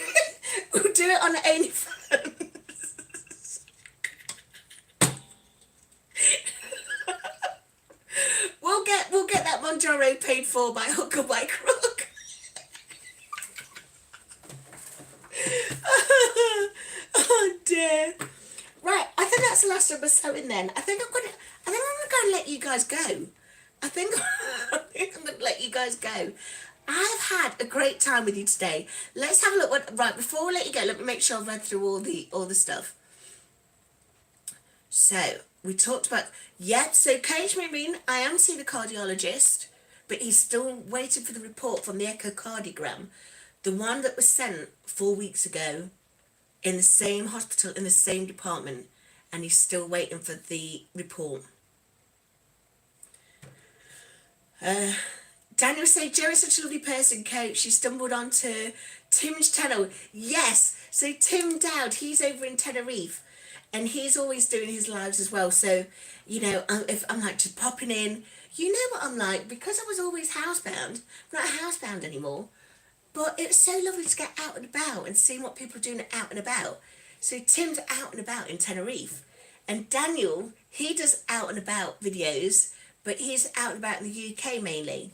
it on OnlyFans. We'll get that Monjaro paid for by hook or by crook. Oh dear. Right, I think that's the last of my sewing then. I think I'm gonna go and let you guys go. I think I'm going to let you guys go. I've had a great time with you today. Let's have a look. Right, before we let you go, let me make sure I've read through all the stuff. So, we talked about... Yep, so Cage Marine, I am seeing a cardiologist, but he's still waiting for the report from the echocardiogram. The one that was sent 4 weeks ago in the same hospital, in the same department, and he's still waiting for the report. Daniel said, Joe is such a lovely person, coach. She stumbled onto Tim's channel. Yes, so Tim Dowd, he's over in Tenerife, and he's always doing his lives as well. So, you know, if I'm like just popping in, you know what I'm like, because I was always housebound. I'm not housebound anymore, but it's so lovely to get out and about and see what people are doing out and about. So Tim's out and about in Tenerife, and Daniel, he does out and about videos, but he's out and about in the UK mainly.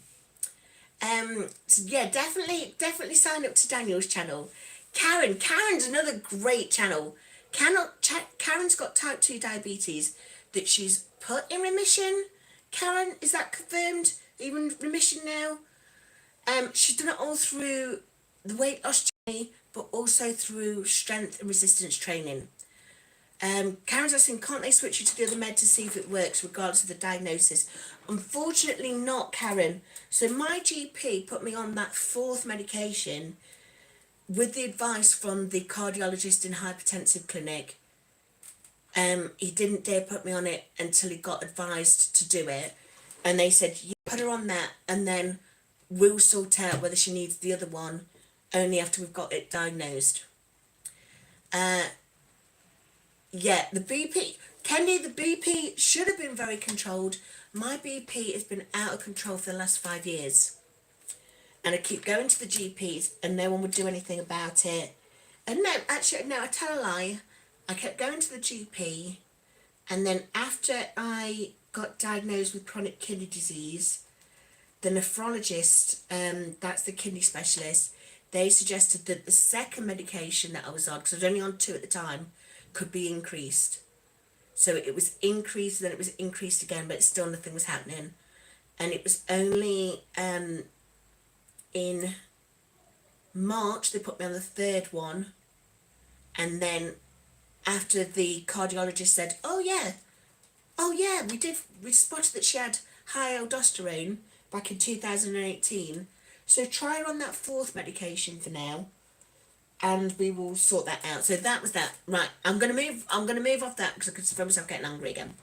So yeah, definitely sign up to Daniel's channel. Karen's another great channel. Karen's got type 2 diabetes that she's put in remission. Karen, is that confirmed? Are you in remission now? She's done it all through the weight loss journey, but also through strength and resistance training. Karen's asking, can't they switch you to the other med to see if it works regardless of the diagnosis? Unfortunately not, Karen. So my GP put me on that 4th medication with the advice from the cardiologist in hypertensive clinic. He didn't dare put me on it until he got advised to do it. And they said, you put her on that and then we'll sort out whether she needs the other one only after we've got it diagnosed. Yeah, the BP, Kendy, the BP should have been very controlled. My BP has been out of control for the last 5 years. And I keep going to the GPs and no one would do anything about it. And no, actually, no, I tell a lie. I kept going to the GP, and then after I got diagnosed with chronic kidney disease, the nephrologist, that's the kidney specialist, they suggested that the second medication that I was on, because I was only on 2 at the time, could be increased. So it was increased, then it was increased again, but still nothing was happening. And it was only in March they put me on the 3rd one, and then after the cardiologist said, oh yeah, we spotted that she had high aldosterone back in 2018, so try her on that 4th medication for now, and we will sort that out. So that was that. Right, I'm gonna move off that because I could feel myself getting angry again.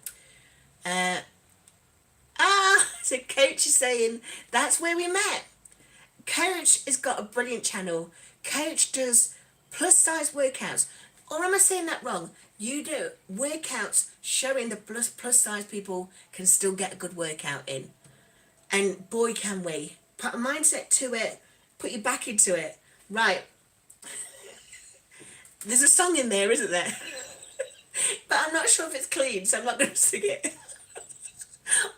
So Coach is saying that's where we met. Coach has got a brilliant channel. Coach does plus size workouts. Or am I saying that wrong? You do workouts showing the plus size people can still get a good workout in. And boy, can we. Put a mindset to it. Put your back into it. Right. There's a song in there, isn't there? But I'm not sure if it's clean, so I'm not going to sing it.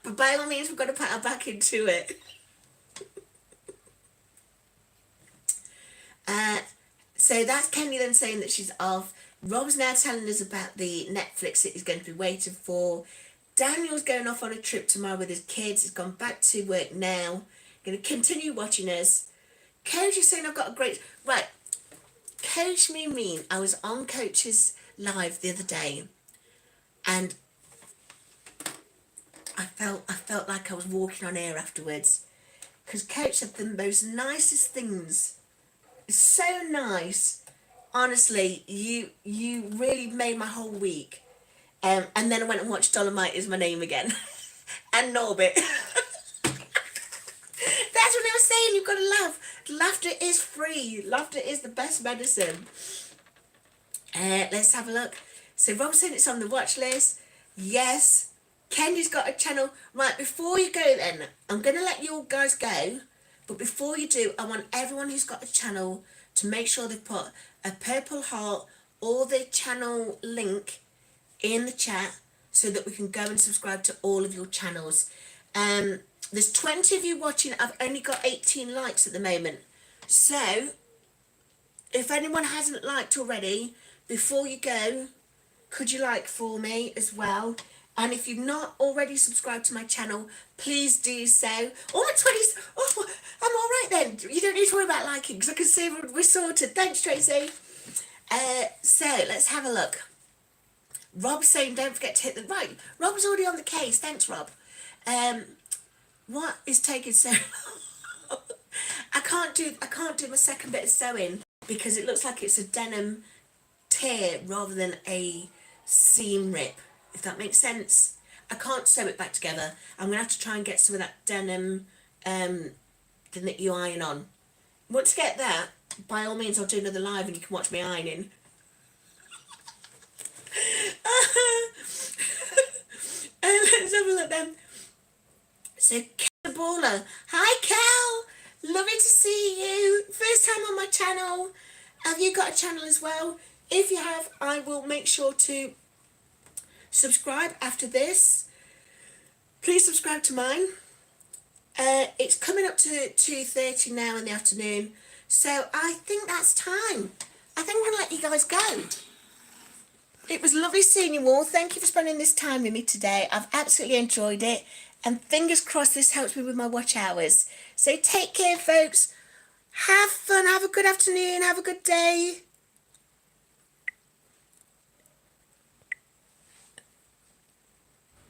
But by all means, we've got to put our back into it. So that's Kendy then saying that she's off. Rob's now telling us about the Netflix that he's going to be waiting for. Daniel's going off on a trip tomorrow with his kids. He's gone back to work now. Going to continue watching us. Coach is saying I've got a great... Right. Coach mean. I was on Coach's live the other day, and I felt like I was walking on air afterwards, because Coach said the most nicest things. It's so nice. Honestly, you really made my whole week. And then I went and watched Dolomite Is My Name again. And Norbit. That's what I was saying, you've got to laugh. Laughter is free. Laughter is the best medicine. Let's have a look. So Rob said it's on the watch list. Yes. Kendy's got a channel. Right, before you go then, I'm going to let you all guys go. But before you do, I want everyone who's got a channel to make sure they put a purple heart or the channel link in the chat so that we can go and subscribe to all of your channels. There's 20 of you watching. I've only got 18 likes at the moment. So, if anyone hasn't liked already, before you go, could you like for me as well? And if you've not already subscribed to my channel, please do so. Oh, my 20s. Oh, I'm all right then. You don't need to worry about liking because I can see we're sorted. Thanks, Tracy. So, let's have a look. Rob's saying don't forget to hit the... Right, Rob's already on the case. Thanks, Rob. What is taking so long? I can't do my second bit of sewing because it looks like it's a denim tear rather than a seam rip, if that makes sense. I can't sew it back together. I'm going to have to try and get some of that denim thing that you iron on. Once I get that, by all means, I'll do another live and you can watch me ironing. Let's have a look then. So, Kel Baller. Hi, Kel. Lovely to see you. First time on my channel. Have you got a channel as well? If you have, I will make sure to subscribe after this. Please subscribe to mine. It's coming up to 2:30 now in the afternoon. So I think that's time. I think I'm going to let you guys go. It was lovely seeing you all. Thank you for spending this time with me today. I've absolutely enjoyed it. And fingers crossed this helps me with my watch hours. So take care, folks. Have fun. Have a good afternoon. Have a good day.